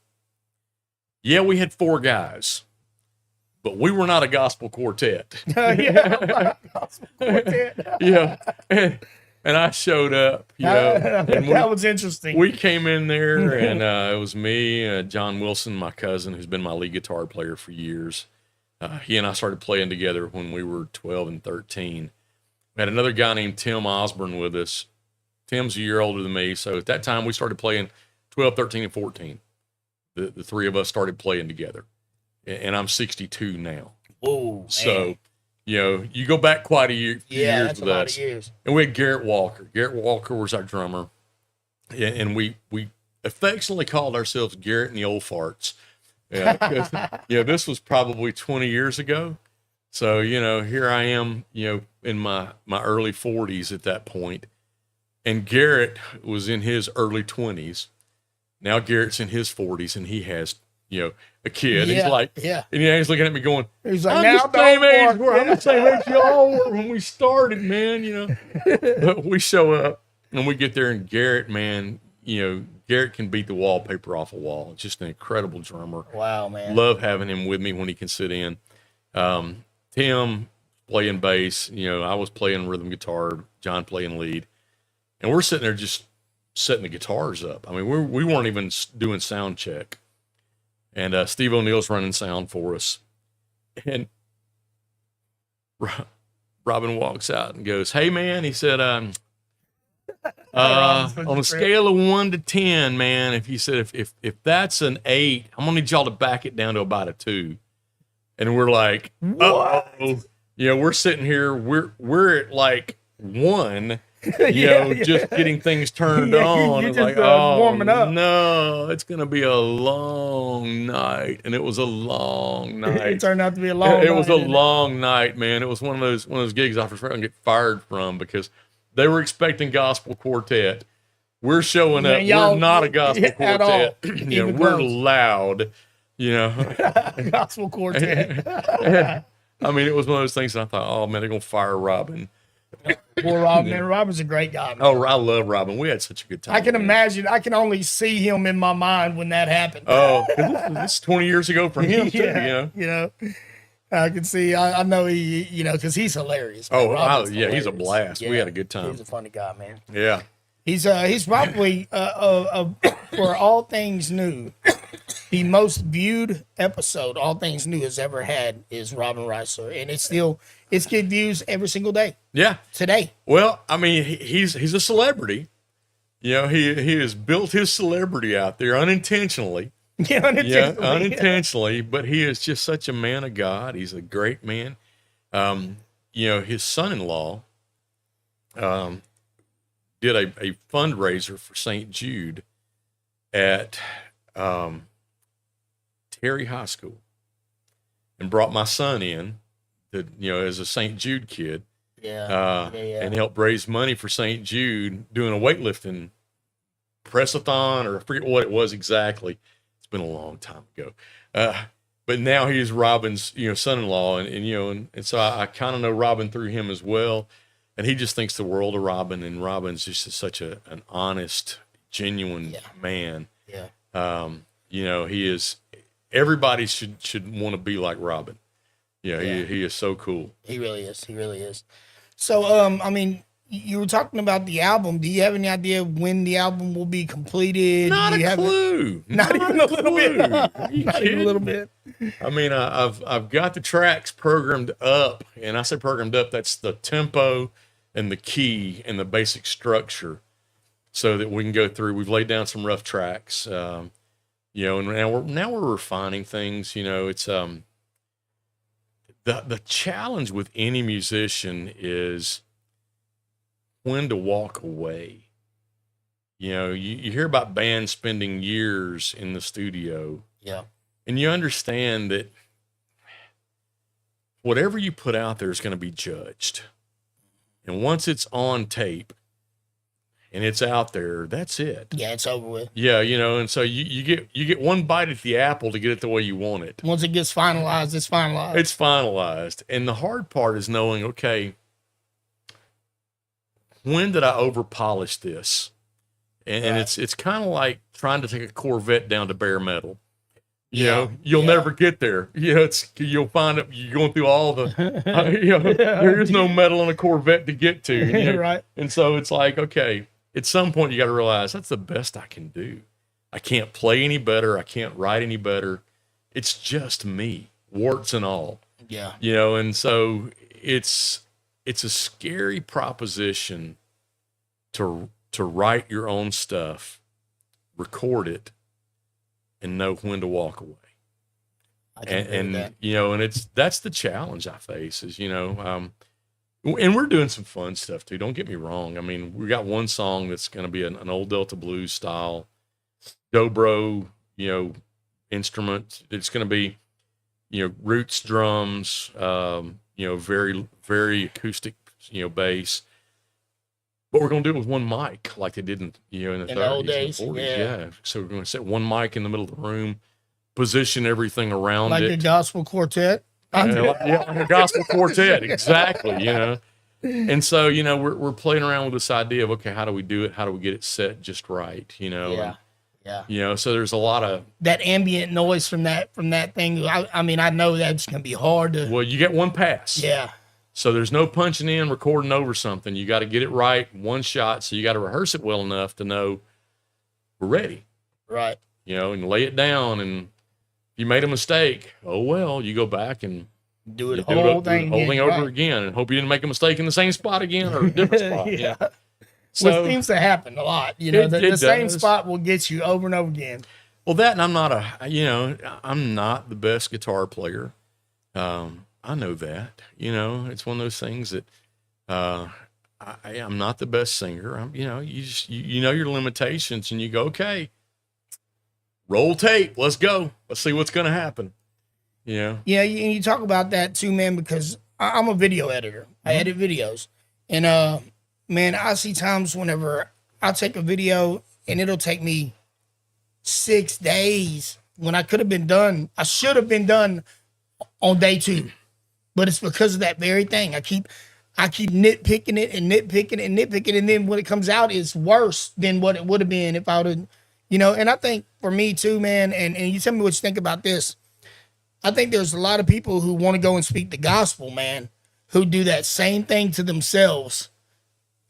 Yeah, we had 4 guys, but we were not a gospel quartet. Gospel quartet. Yeah. And I showed up, and that was interesting. We came in there, and it was me, John Wilson, my cousin, who's been my lead guitar player for years. He and I started playing together when we were 12 and 13. We had another guy named Tim Osborne with us. Tim's a year older than me, so at that time we started playing 12, 13, and 14. The 3 of us started playing together, and I'm 62 now. Oh, so. You go back quite a few years that's with a lot us. of years. And we had Garrett Walker. Garrett Walker was our drummer. And we affectionately called ourselves Garrett and the Old Farts. This was probably 20 years ago. So, here I am, in my early 40s at that point, and Garrett was in his early 20s. Now Garrett's in his 40s, and he has, a kid. He's like, yeah. and he's looking at me going, He's like, I'm now the same age. more. I'm the same age y'all were when we started, man. But we show up and we get there, and Garrett, man, Garrett can beat the wallpaper off a wall. Just an incredible drummer. Wow, man. Love having him with me when he can sit in. Tim playing bass. I was playing rhythm guitar. John playing lead, and we're sitting there just setting the guitars up. I mean, we weren't even doing sound check. And Steve O'Neill's running sound for us. And Robin walks out and goes, "Hey, man," he said, on a scale of 1 to 10, man, if that's an 8, I'm gonna need y'all to back it down to about a 2. And we're like, What? uh-oh. We're sitting here, we're at like 1. Yeah. Just getting things turned Yeah, on. you It's just, like, oh, warming up. no, it's going to be a long night. And it was a long night. It turned out to be a long night. It was a long night, man. It was one of those gigs I was going to get fired from because they were expecting gospel quartet. We're showing up. Man, we're not a gospel at all. quartet. Even We're close. loud, Gospel quartet. I mean, it was one of those things that I thought, oh, man, they're going to fire Robin. Poor Robin. Man, Robin's a great guy, man. Oh, I love Robin. We had such a good time. I can man. imagine. I can only see him in my mind when that happened. Oh, this is 20 years ago for him, too, I can see. I know he, because he's hilarious. Man. Oh, Robin's yeah, he's a hilarious. blast. We Yeah, had a good time. He's a funny guy, man. Yeah. He's probably for all things new, the most viewed episode All Things New has ever had is Robin Reisler, and it's getting views every single day Yeah. today. Well, I mean, he's a celebrity. He has built his celebrity out there unintentionally. Yeah, Unintentionally, but he is just such a man of God. He's a great man. His son-in-law did a fundraiser for St. Jude at Terry High School and brought my son in as a St. Jude kid. Yeah. And helped raise money for St. Jude doing a weightlifting press-a-thon, or I forget what it was exactly. It's been a long time ago. But now he's Robin's, son-in-law, and so I kind of know Robin through him as well. And he just thinks the world of Robin, and Robin's just such an honest, genuine man. Yeah. He is. Everybody should want to be like Robin. He is so cool. He really is. He really is. So, I mean, you were talking about the album. Do you have any idea when the album will be completed? Not Do you a have clue. Not even a little bit. Are you Not even a little bit. I mean, I've got the tracks programmed up, and I say programmed up. That's the tempo and the key and the basic structure, so that we can go through. We've laid down some rough tracks, and now we're refining things. It's the challenge with any musician is when to walk away. You hear about bands spending years in the studio. Yeah. And you understand that whatever you put out there is going to be judged. And once it's on tape and it's out there, that's it. Yeah, it's over with. Yeah, and so you get one bite at the apple to get it the way you want it. Once it gets finalized, it's finalized. It's finalized. And the hard part is knowing, okay, when did I over polish this? And Right. it's kind of like trying to take a Corvette down to bare metal. Yeah, You'll yeah. never get there. You'll find it. You're going through all the, there is no metal on a Corvette to get to. Right. And so it's like, okay, at some point you got to realize that's the best I can do. I can't play any better. I can't write any better. It's just me, warts and all. Yeah. And so it's a scary proposition to write your own stuff, record it, and know when to walk away. I can agree with that. And that's the challenge I face is, and we're doing some fun stuff too. Don't get me wrong. I mean, we got one song that's going to be an old Delta blues style dobro, instrument. It's going to be, roots drums, very, very acoustic, bass. But we're going to do it with one mic like they did in the 30s old days. and 40s. Yeah. So we're going to set one mic in the middle of the room, position everything around Like it. a gospel quartet. Like a gospel quartet. Exactly. And so, we're playing around with this idea of, okay, how do we do it? How do we get it set just right? Yeah. Yeah. So there's a lot of that ambient noise from that thing. I mean, I know that's gonna be hard to. well, you get one pass. Yeah. So there's no punching in, recording over something. You got to get it right, one shot. So you got to rehearse it well enough to know we're ready. Right. And lay it down. And if you made a mistake, oh well, you go back and Do it you whole do the whole thing over again, and hope you didn't make a mistake in the same spot again or a different spot. Yeah. So Which seems to happen a lot. The same spot will get you over and over again. well, that and I'm not I'm not the best guitar player. I know that. It's one of those things that I'm not the best singer. You know your limitations, and you go, okay, roll tape, let's go, let's see what's going to happen. Yeah, and you talk about that too, man, because I'm a video editor. I edit videos, and man, I see times whenever I take a video and it'll take me 6 days when I could have been done. I should have been done on day 2, but it's because of that very thing. I keep nitpicking it and nitpicking and nitpicking, and then when it comes out, it's worse than what it would have been if I would have, And I think for me too, man, and you tell me what you think about this. I think there's a lot of people who want to go and speak the gospel, man, who do that same thing to themselves.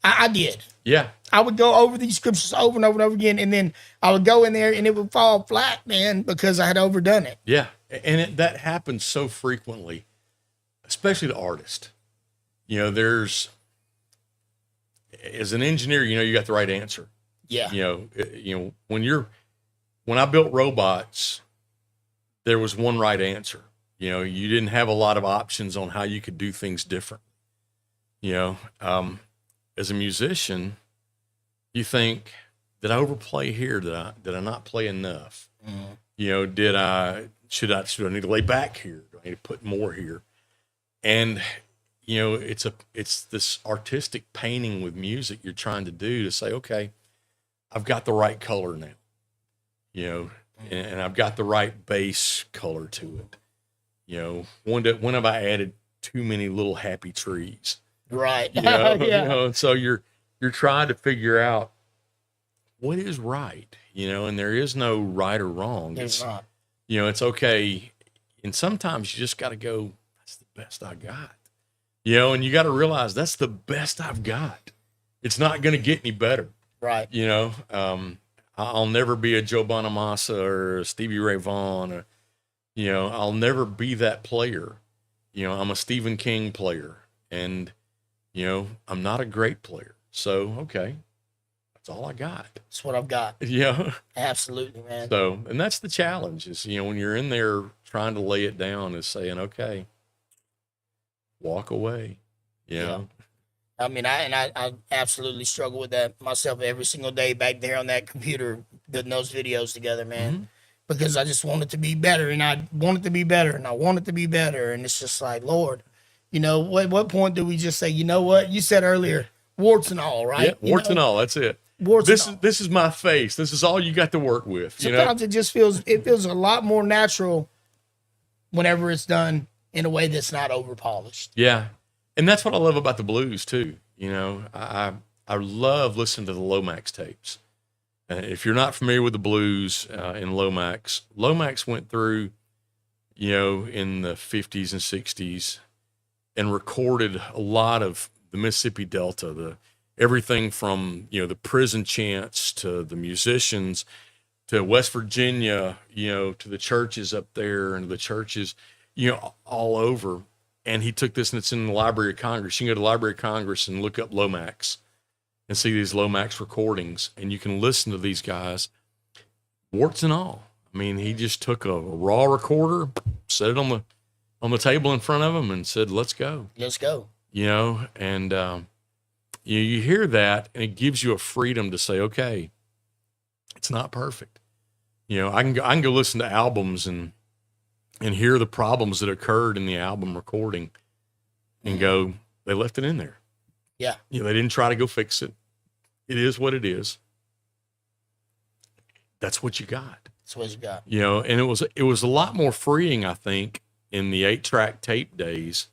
I did. Yeah. I would go over these scriptures over and over and over again, and then I would go in there and it would fall flat, man, because I had overdone it. Yeah. And that happens so frequently, especially the artist. There's, as an engineer, you got the right answer. Yeah. When I built robots, there was one right answer. You didn't have a lot of options on how you could do things different. As a musician, you think, did I overplay here? Did I not play enough? Mm-hmm. Should I need to lay back here? Do I need to put more here? And it's this artistic painting with music you're trying to do to say, okay, I've got the right color now, and I've got the right bass color to it. When have I added too many little happy trees? Right. Yeah. So you're trying to figure out what is right, and there is no right or wrong. There's not. It's okay. And sometimes you just got to go, that's the best I got, and you got to realize that's the best I've got. It's not going to get any better. Right. I'll never be a Joe Bonamassa or a Stevie Ray Vaughan, or, I'll never be that player. I'm a Stephen King player, and, I'm not a great player. So, okay, that's all I got. That's what I've got. Yeah. Absolutely, man. So, and that's the challenge is, when you're in there trying to lay it down, is saying, okay, walk away. Yeah. I mean, I absolutely struggle with that myself every single day back there on that computer, putting those videos together, man, mm-hmm. because I just want it to be better, and I want it to be better, and I want it to be better. And it's just like, Lord, what point do we just say, you know what? You said earlier, warts and all, right? Yeah, warts and all. That's it. This is my face. This is all you got to work with. Sometimes it just feels a lot more natural whenever it's done in a way that's not over polished. Yeah. And that's what I love about the blues too. I love listening to the Lomax tapes. If you're not familiar with the blues in Lomax went through, in the 50s and 60s and recorded a lot of the Mississippi Delta, everything from, the prison chants to the musicians to West Virginia, to the churches up there and the churches, all over. And he took this, and it's in the Library of Congress. You can go to the Library of Congress and look up Lomax and see these Lomax recordings, and you can listen to these guys, warts and all. I mean, he just took a raw recorder, set it on the table in front of him, and said, "Let's go, let's go." And you hear that, and it gives you a freedom to say, "Okay, it's not perfect." I can go listen to albums and and hear the problems that occurred in the album recording and go, they left it in there. Yeah. You know, they didn't try to go fix it. It is what it is. That's what you got. That's what you got. You know, and it was a lot more freeing, I think, in the 8-track tape days,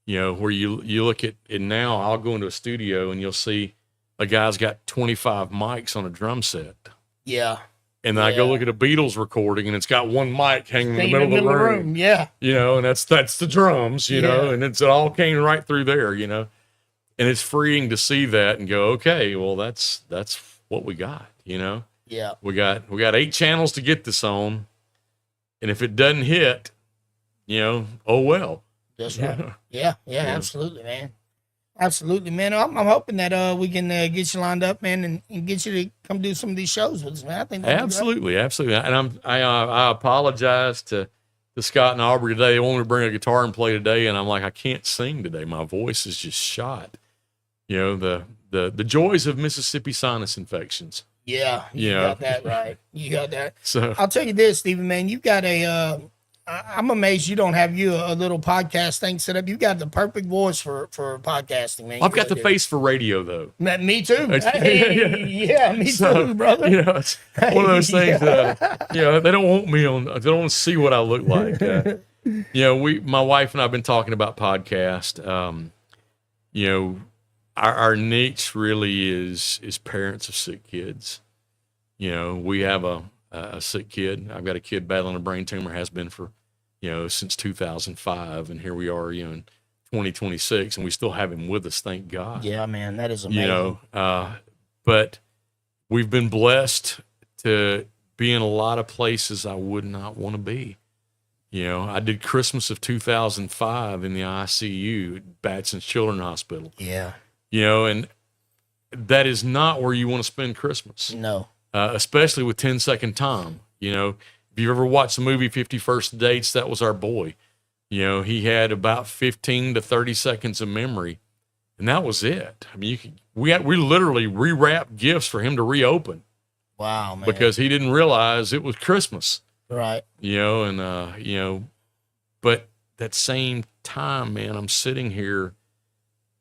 you know, where you look at it now. I'll go into a studio and you'll see a guy's got 25 mics on a drum set. Yeah. And then I go look at a Beatles recording and it's got one mic hanging in the middle of the room. Yeah. You know, and that's the drums, you know, and it all came right through there, you know. And it's freeing to see that and go, okay, well, that's what we got, you know. Yeah. We got 8 channels to get this on. And if it doesn't hit, you know, oh well. That's right. Yeah, absolutely, man. Absolutely, man. I'm hoping that we can get you lined up, man, and get you to come do some of these shows with us, man. I think absolutely. And I apologize to Scott and Aubrey today. They want me to bring a guitar and play today, and I'm like, I can't sing today. My voice is just shot. You know, the joys of Mississippi sinus infections. Yeah, you got that right. You got that. So I'll tell you this, Stephen, man, you got I'm amazed you don't have a little podcast thing set up. You got the perfect voice for podcasting, man. I've got the face for radio, though. Me too. Hey, yeah, me too, brother. You know, it's one of those things that, you know, they don't want me on. They don't want to see what I look like. You know, my wife and I have been talking about podcast. You know, our niche really is parents of sick kids. You know, we have a sick kid. I've got a kid battling a brain tumor, has been for, you know, since 2005. And here we are, you know, in 2026, and we still have him with us. Thank God. Yeah, man, that is amazing. You know, but we've been blessed to be in a lot of places I would not want to be. You know, I did Christmas of 2005 in the ICU at Batson Children's Hospital. Yeah. You know, and that is not where you want to spend Christmas. No. Especially with 10-Second Tom. You know, if you ever watched the movie 50 First Dates, that was our boy. You know, he had about 15 to 30 seconds of memory, and that was it. I mean, we literally rewrapped gifts for him to reopen. Wow, man. Because he didn't realize it was Christmas. Right. You know, and, you know, but that same time, man, I'm sitting here,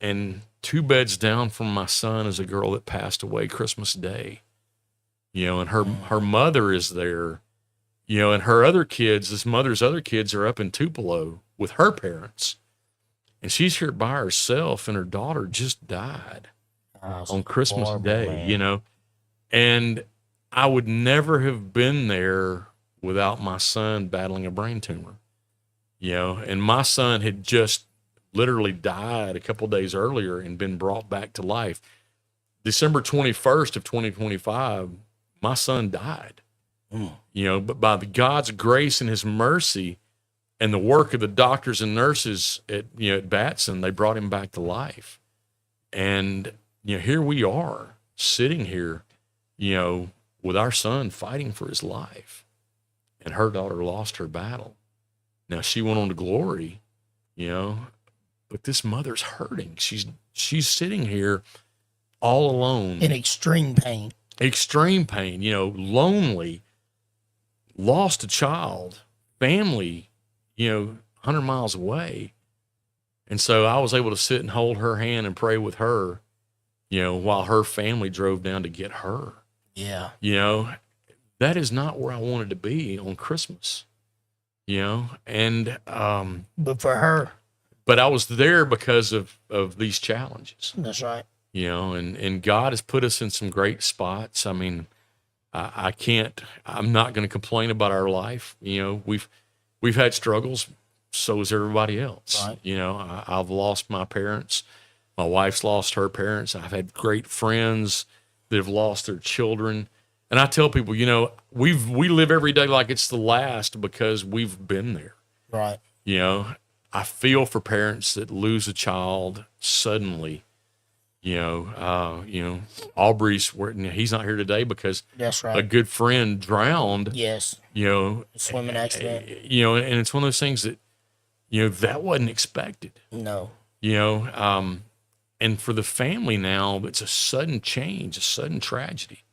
and 2 beds down from my son is a girl that passed away Christmas Day. You know, and her mother is there, you know, and her other kids, this mother's other kids are up in Tupelo with her parents. And she's here by herself, and her daughter just died on Christmas Day, man. You know. And I would never have been there without my son battling a brain tumor, you know. And my son had just literally died a couple days earlier and been brought back to life. December 21st of 2025, my son died, you know, but by God's grace and his mercy and the work of the doctors and nurses at Batson, they brought him back to life. And, you know, here we are sitting here, you know, with our son fighting for his life, and her daughter lost her battle. Now she went on to glory, you know, but this mother's hurting. She's sitting here all alone. In extreme pain. Extreme pain, you know, lonely, lost a child, family, you know, 100 miles away. And so I was able to sit and hold her hand and pray with her, you know, while her family drove down to get her. Yeah. You know, that is not where I wanted to be on Christmas, you know, and, but for her. But I was there because of these challenges. That's right. You know, and God has put us in some great spots. I mean, I'm not going to complain about our life. You know, we've had struggles. So has everybody else. Right. You know, I've lost my parents. My wife's lost her parents. I've had great friends that have lost their children. And I tell people, you know, we live every day like it's the last because we've been there. Right. You know, I feel for parents that lose a child suddenly. You know, Aubrey's he's not here today because that's right. A good friend drowned. Yes. You know, swimming accident. You know, and it's one of those things that, you know, that wasn't expected. No. You know, and for the family now, it's a sudden change, a sudden tragedy.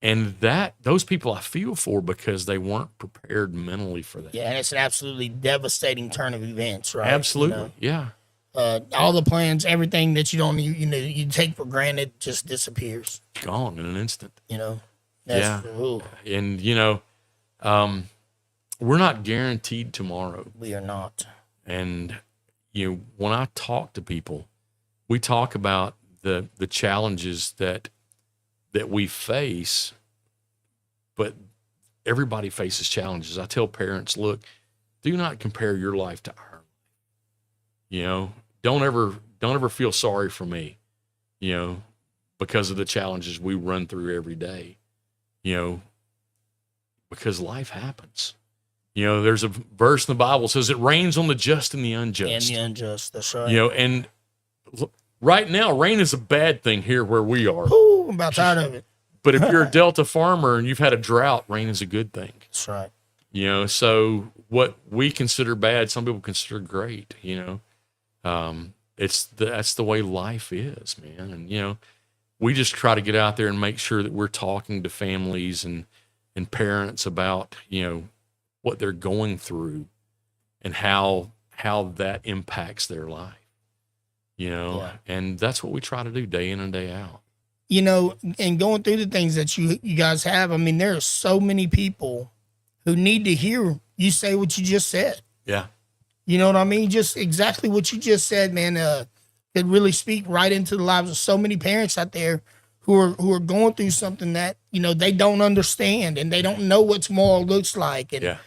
And those people I feel for because they weren't prepared mentally for that. Yeah, and it's an absolutely devastating turn of events, right? Absolutely. Yeah. All the plans, everything that you take for granted just disappears. Gone in an instant. That's, Yeah. ooh, And, we're not guaranteed tomorrow. we are not. And, when I talk to people, we talk about the challenges that we face, but everybody faces challenges. I tell parents, look, do not compare your life to our life. Don't ever feel sorry for me, because of the challenges we run through every day, because life happens. There's a verse in the Bible that says it rains on the just and the unjust. And the unjust, that's right. And right now, rain is a bad thing here where we are. Ooh, I'm about tired of it. But if you're a Delta farmer and you've had a drought, rain is a good thing. That's right. So what we consider bad, some people consider great. That's the way life is, man. And we just try to get out there and make sure that we're talking to families and parents about what they're going through and how that impacts their life. Yeah. And that's what we try to do day in and day out. And going through the things that you guys have, I mean, there are so many people who need to hear you say what you just said. Yeah. You know what I mean? Just exactly what you just said, man. Could really speak right into the lives of so many parents out there who are going through something that they don't understand and they don't know what tomorrow looks like. And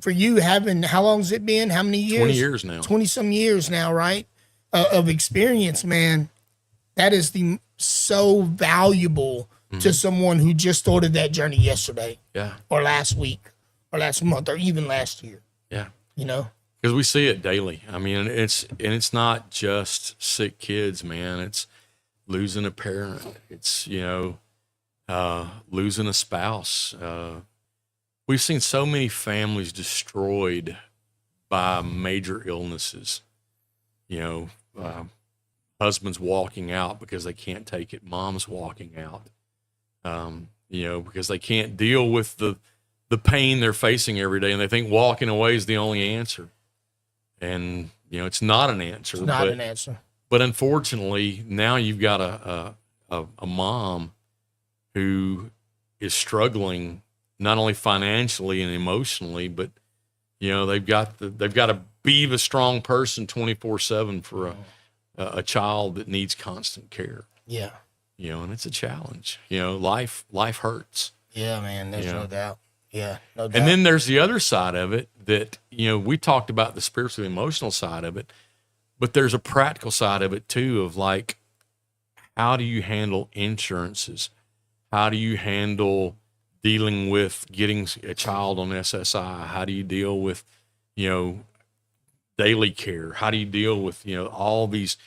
for you having, how long has it been? How many years? 20 years now. 20 some years now, right? Of experience, man. That is so valuable to someone who just started that journey yesterday. Yeah. Or last week or last month or even last year. Yeah. Because we see it daily. I mean, it's not just sick kids, man. It's losing a parent. It's, losing a spouse. We've seen so many families destroyed by major illnesses. Husbands walking out because they can't take it. Moms walking out, because they can't deal with the pain they're facing every day. And they think walking away is the only answer. And, it's not an answer. It's not an answer. But unfortunately, now you've got a mom who is struggling not only financially and emotionally, but, they've got to be the strong person 24/7 for a child that needs constant care. Yeah. And it's a challenge. Life hurts. Yeah, man. There's no doubt. Yeah, no doubt. And then there's the other side of it that, we talked about the spiritual and emotional side of it, but there's a practical side of it too, of like, how do you handle insurances? How do you handle dealing with getting a child on SSI? How do you deal with, daily care? How do you deal with, all these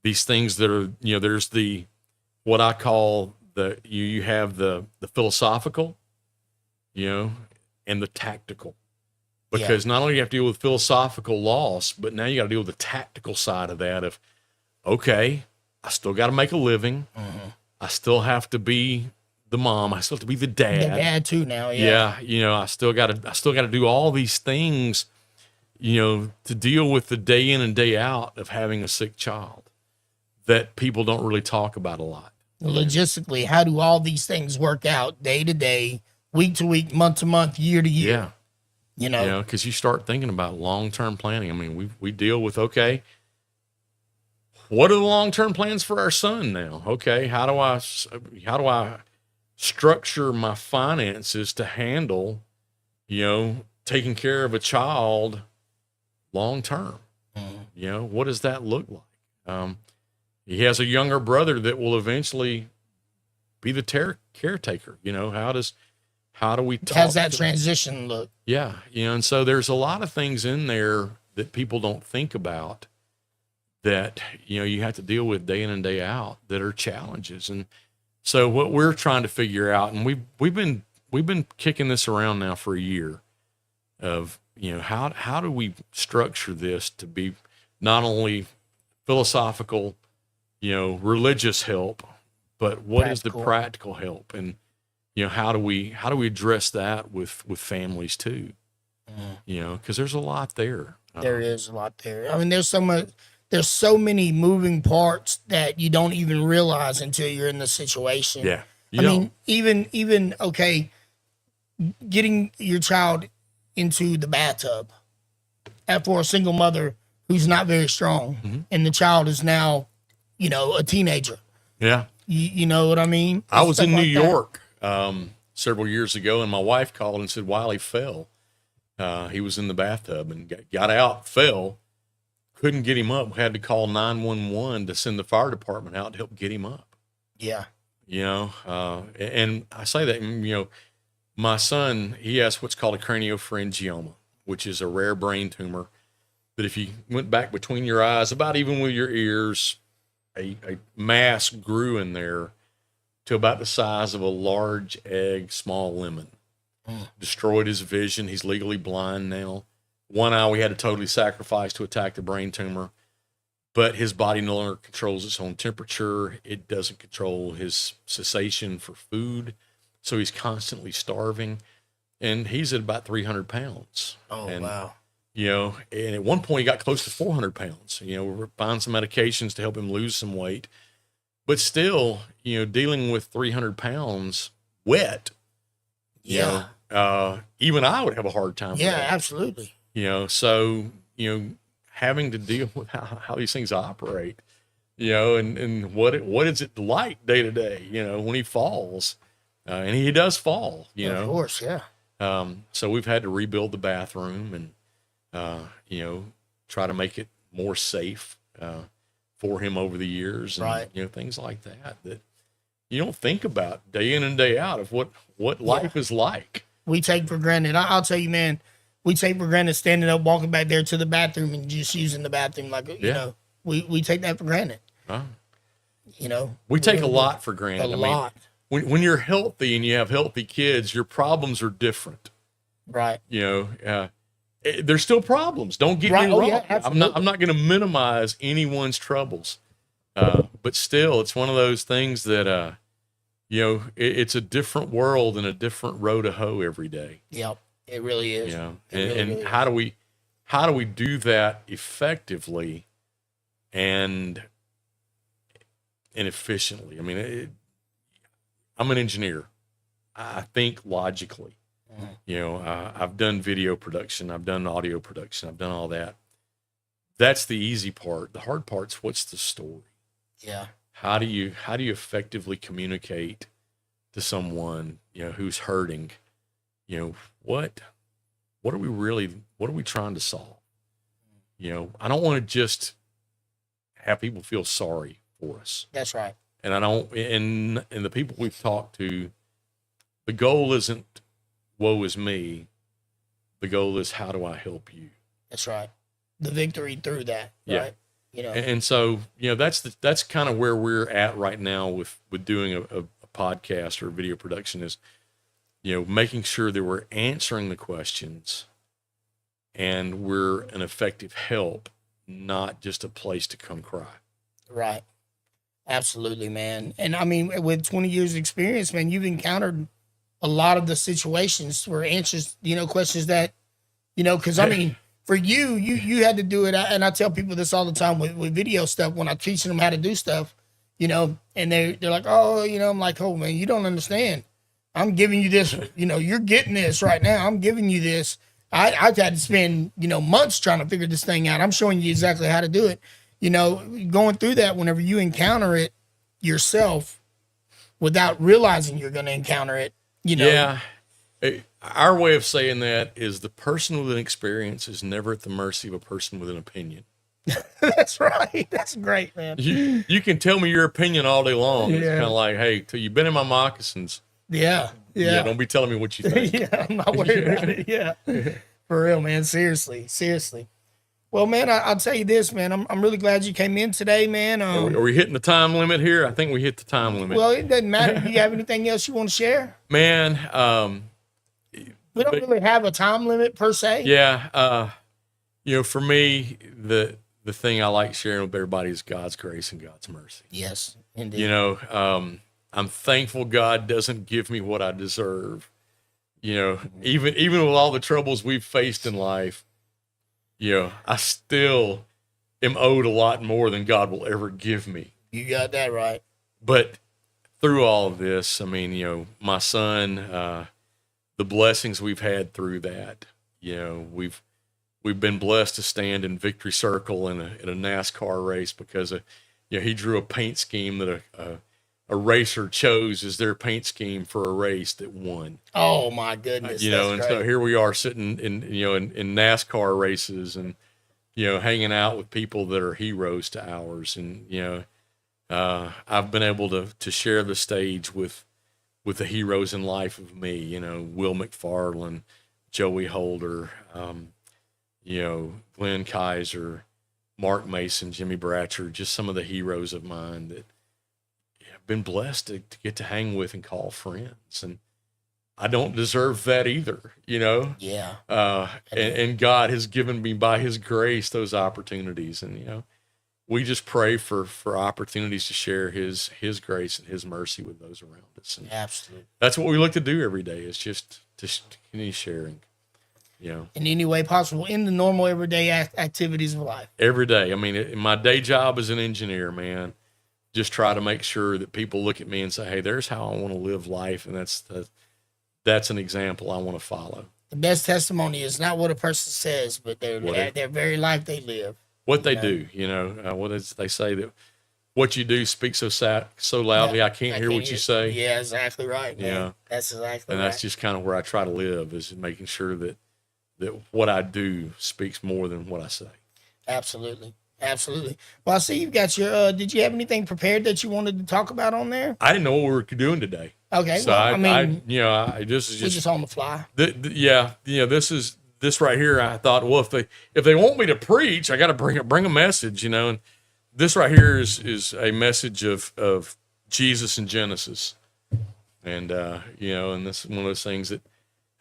things that are, there's what I call you have the philosophical, and the tactical, because not only do you have to deal with philosophical loss, but now you got to deal with the tactical side of that of, okay, I still got to make a living. Mm-hmm. I still have to be the mom. I still have to be the dad. The dad too now. Yeah. I still got to do all these things, to deal with the day in and day out of having a sick child that people don't really talk about a lot. Logistically, how do all these things work out day to day, week to week, month to month, year to year? Yeah. Because you start thinking about long-term planning. I mean, we deal with, okay, what are the long-term plans for our son now? Okay, how do I structure my finances to handle, taking care of a child long-term? What does that look like? He has a younger brother that will eventually be the caretaker. How do we talk? How's that transition look? Yeah. And so there's a lot of things in there that people don't think about that, you have to deal with day in and day out that are challenges. And so what we're trying to figure out, and we've been kicking this around now for a year of, how do we structure this to be not only philosophical, religious help, but what is the practical help? And, how do we address that with families too? Because there's a lot there. There is a lot there. I mean, there's so many moving parts that you don't even realize until you're in the situation. Yeah. I mean, even okay, getting your child into the bathtub for a single mother who's not very strong, and the child is now, a teenager. Yeah. You know what I mean? I was in New Stuff like that. York several years ago, and my wife called and said Wiley fell. He was in the bathtub and got out, fell, couldn't get him up. Had to call 911 to send the fire department out to help get him up. Yeah. And I say that, my son, he has what's called a craniopharyngioma, which is a rare brain tumor that if you went back between your eyes, about even with your ears, a mass grew in there to about the size of a large egg, small lemon. Destroyed his vision. He's legally blind now. One eye we had to totally sacrifice to attack the brain tumor, but his body no longer controls its own temperature. It doesn't control his cessation for food. So he's constantly starving, and he's at about 300 pounds. Oh, and, wow. And at one point he got close to 400 pounds. We're finding some medications to help him lose some weight, but still, dealing with 300 pounds wet, Yeah. even I would have a hard time. Yeah, with that. absolutely. So, having to deal with how these things operate, and what is it like day to day, when he falls, and he does fall, Of course, yeah. So we've had to rebuild the bathroom and, try to make it more safe, for him over the years, and, Right. Things like that you don't think about day in and day out of what life is like. We take for granted. I'll tell you, man, we take for granted standing up, walking back there to the bathroom and just using the bathroom. Like, we take that for granted. We take a lot for granted. A lot. When you're healthy and you have healthy kids, your problems are different. Right. There's still problems. Don't get Right. me Oh, wrong. yeah, absolutely. I'm not going to minimize anyone's troubles, but still, it's one of those things that it's a different world and a different row to hoe every day. Yep. It really is. And really is. how do we do that effectively and efficiently? I mean, I'm an engineer. I think logically. I've done video production, I've done audio production, I've done all that. That's the easy part. The hard part's what's the story? Yeah. How do you effectively communicate to someone, who's hurting? What are we trying to solve? I don't want to just have people feel sorry for us. That's right. And I don't, and the people we've talked to, the goal isn't woe is me. The goal is how do I help you? That's right. The victory through that. Yeah. Right. And so, that's kind of where we're at right now with doing a podcast or a video production is, making sure that we're answering the questions and we're an effective help, not just a place to come cry. Right. Absolutely, man. And I mean, with 20 years experience, man, you've encountered a lot of the situations where answers, questions that, because I mean, for you had to do it. And I tell people this all the time with video stuff when I'm teaching them how to do stuff, and they're like, oh, I'm like, oh man, you don't understand. I'm giving you this, you're getting this right now. I'm giving you this. I've had to spend, months trying to figure this thing out. I'm showing you exactly how to do it. Going through that whenever you encounter it yourself without realizing you're going to encounter it, Yeah. Our way of saying that is the person with an experience is never at the mercy of a person with an opinion. That's right. That's great, man. You can tell me your opinion all day long. Yeah. It's kind of like, hey, till you've been in my moccasins. Yeah. Don't be telling me what you think. Yeah, I'm not worried about it. Yeah. For real, man. Seriously. Well, man, I'll tell you this, man. I'm really glad you came in today, man. Are we hitting the time limit here? I think we hit the time limit. Well, it doesn't matter. Do you have anything else you want to share? Man, We don't really have a time limit per se. yeah, for me, the thing I like sharing with everybody is God's grace and God's mercy. Yes, indeed. I'm thankful God doesn't give me what I deserve. You know, even with all the troubles we've faced in life, you know, I still am owed a lot more than God will ever give me. You got that right. But through all of this, I mean, you know, my son, the blessings we've had through that, you know, we've been blessed to stand in victory circle in a NASCAR race because you know, he drew a paint scheme that a racer chose as their paint scheme for a race that won. Oh my goodness. You know, that's and great. so here we are sitting in NASCAR races and, you know, hanging out with people that are heroes to ours. And, you know, I've been able to share the stage with the heroes in life of me, you know, Will McFarland, Joey Holder, you know, Glenn Kaiser, Mark Mason, Jimmy Bratcher, just some of the heroes of mine that I've been blessed to get to hang with and call friends. And I don't deserve that either, you know? Yeah. And God has given me by his grace those opportunities. And, you know, we just pray for opportunities to share his grace and his mercy with those around us. And Absolutely. that's what we look to do every day, is just to continue sharing, you know. In any way possible, in the normal everyday activities of life. Every day. I mean, my day job as an engineer, man, just try to make sure that people look at me and say, hey, there's how I want to live life. And that's an example I want to follow. The best testimony is not what a person says, but their very life they live. What they do, you know, what is they say that what you do speaks so loudly, I can't hear what you say. Yeah, exactly right. Man. Yeah. That's exactly And right. that's just kind of where I try to live, is making sure that what I do speaks more than what I say. Absolutely. Absolutely. Well, I see you've got your, did you have anything prepared that you wanted to talk about on there? I didn't know what we were doing today. Okay. So well, I mean, this is we're just on the fly. Yeah, you know, this right here. I thought, well, if they want me to preach, I got to bring a message, you know. And this right here is a message of Jesus in Genesis, and you know, and this is one of those things that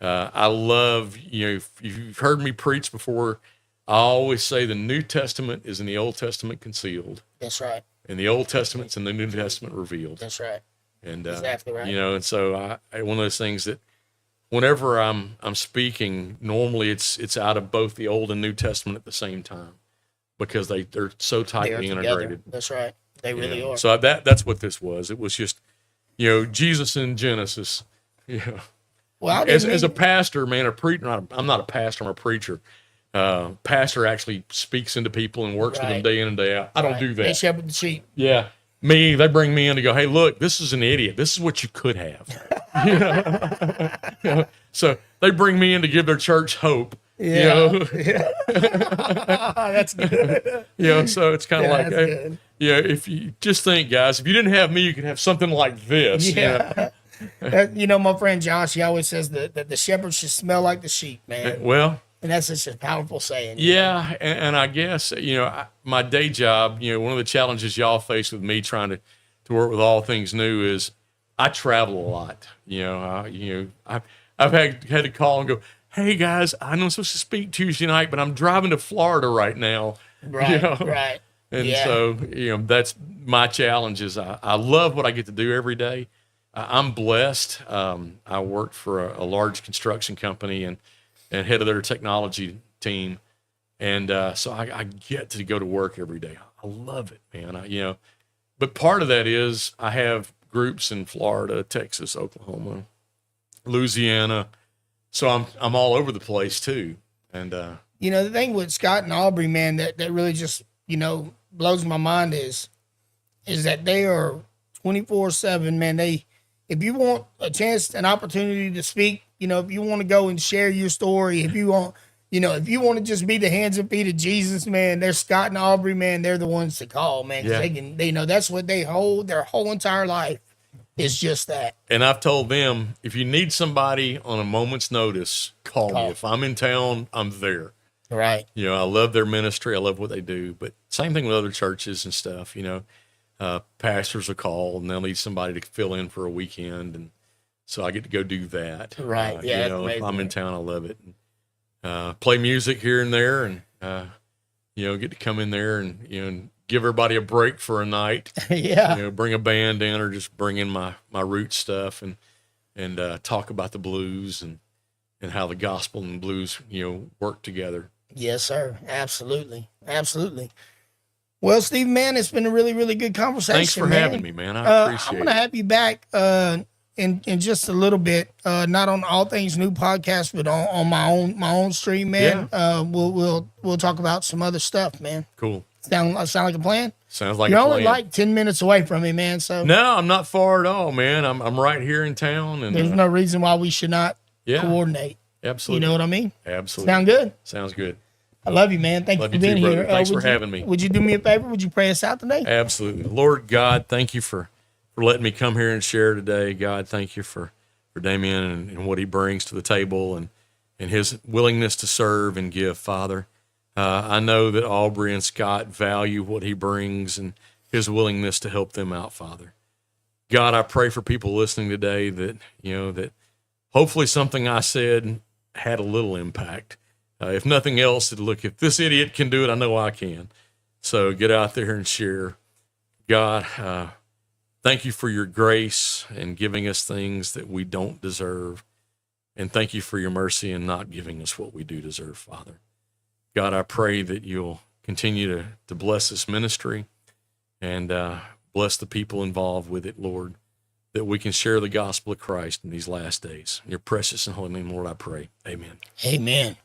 I love. You know, if you've heard me preach before, I always say the New Testament is in the Old Testament concealed. That's right. And the Old Testament's in the New Testament revealed. That's right. And Exactly right. You know, and so one of those things that whenever I'm speaking, normally it's out of both the Old and New Testament at the same time, because they're so tightly integrated. That's right. They really are. So that's what this was. It was just, you know, Jesus in Genesis. You know, Well, as a pastor, man, I'm not a pastor. I'm a preacher. Pastor actually speaks into people and works with them day in and day out. I don't do that. They shepherd the sheep. Yeah. They bring me in to go, hey, look, this is an idiot. This is what you could have. You know? So they bring me in to give their church hope. Yeah. You know? That's good. You know, so it's kind of like, that's good. yeah, if you just think, guys, if you didn't have me, you could have something like this. Yeah. You know, my friend Josh, he always says that the shepherd should smell like the sheep, man. Well, And that's such a powerful saying. yeah, and I guess, you know, my day job, you know, one of the challenges y'all face with me trying to work with all things new is I travel a lot. I've had to call and go, hey guys, I know I'm supposed to speak Tuesday night, but I'm driving to Florida right now. Right, you know? right. And Yeah. so, you know, that's my challenge. Is I love what I get to do every day. I'm blessed. I work for a large construction company and head of their technology team. And so I get to go to work every day. I love it, man. But part of that is I have groups in Florida, Texas, Oklahoma, Louisiana. So I'm all over the place too. And the thing with Scott and Aubrey, man, that really just, blows my mind is that they are 24/7, man. If you want a chance, an opportunity to speak, if you want to go and share your story, if you want to just be the hands and feet of Jesus, man, they're Scott and Aubrey, man. They're the ones to call, man. 'Cause they know that's what they hold their whole entire life. It's just that. And I've told them, if you need somebody on a moment's notice, call me. If I'm in town, I'm there. Right. I love their ministry. I love what they do. But same thing with other churches and stuff. Pastors will call and they'll need somebody to fill in for a weekend, and so I get to go do that. Right. If I'm in town, I love it. Play music here and there, and get to come in there and give everybody a break for a night. Yeah. Bring a band in or just bring in my root stuff and talk about the blues and how the gospel and blues, work together. Yes, sir. Absolutely. Absolutely. Well, Steve, man, it's been a really, really good conversation. Thanks for having me, man. I appreciate I'm going to have you back in just a little bit, not on All Things New podcast, but on my own stream, man. Yeah. We'll talk about some other stuff, man. Cool. Sound like a plan? Sounds like You're a plan. only like 10 minutes away from me, man. So No, I'm not far at all, man. I'm right here in town, and there's no reason why we should not coordinate. Absolutely. You know what I mean? Absolutely. Sound good? Sounds good. I love you, man. Thank you for being brother. here. Thanks for having me. Would you do me a favor? Would you pray us out today? Absolutely. Lord God, thank you for letting me come here and share today. God, thank you for Damein and what he brings to the table and his willingness to serve and give, Father. I know that Aubrey and Scott value what he brings and his willingness to help them out, Father. God, I pray for people listening today that, that hopefully something I said had a little impact. If nothing else, look, if this idiot can do it, I know I can. So get out there and share. God, thank you for your grace and giving us things that we don't deserve. And thank you for your mercy in not giving us what we do deserve, Father. God, I pray that you'll continue to bless this ministry and bless the people involved with it, Lord, that we can share the gospel of Christ in these last days. In your precious and holy name, Lord, I pray. Amen. Amen.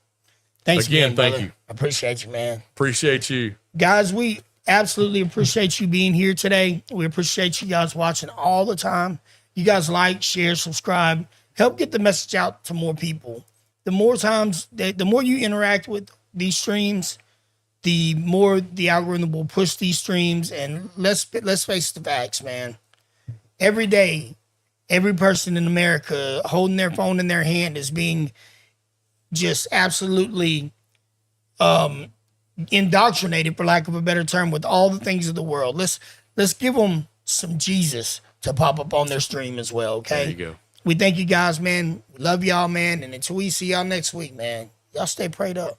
Thanks again, brother. thank you. I appreciate you, man. Appreciate you. Guys, we absolutely appreciate you being here today. We appreciate you guys watching all the time. You guys like, share, subscribe. Help get the message out to more people. The more times, the more you interact with these streams, the more the algorithm will push these streams. And let's face the facts, man. Every day, every person in America holding their phone in their hand is being just absolutely indoctrinated, for lack of a better term, with all the things of the world. Let's give them some Jesus to pop up on their stream as well, okay? There you go. We thank you guys, man. We love y'all, man. And until we see y'all next week, man, y'all stay prayed up.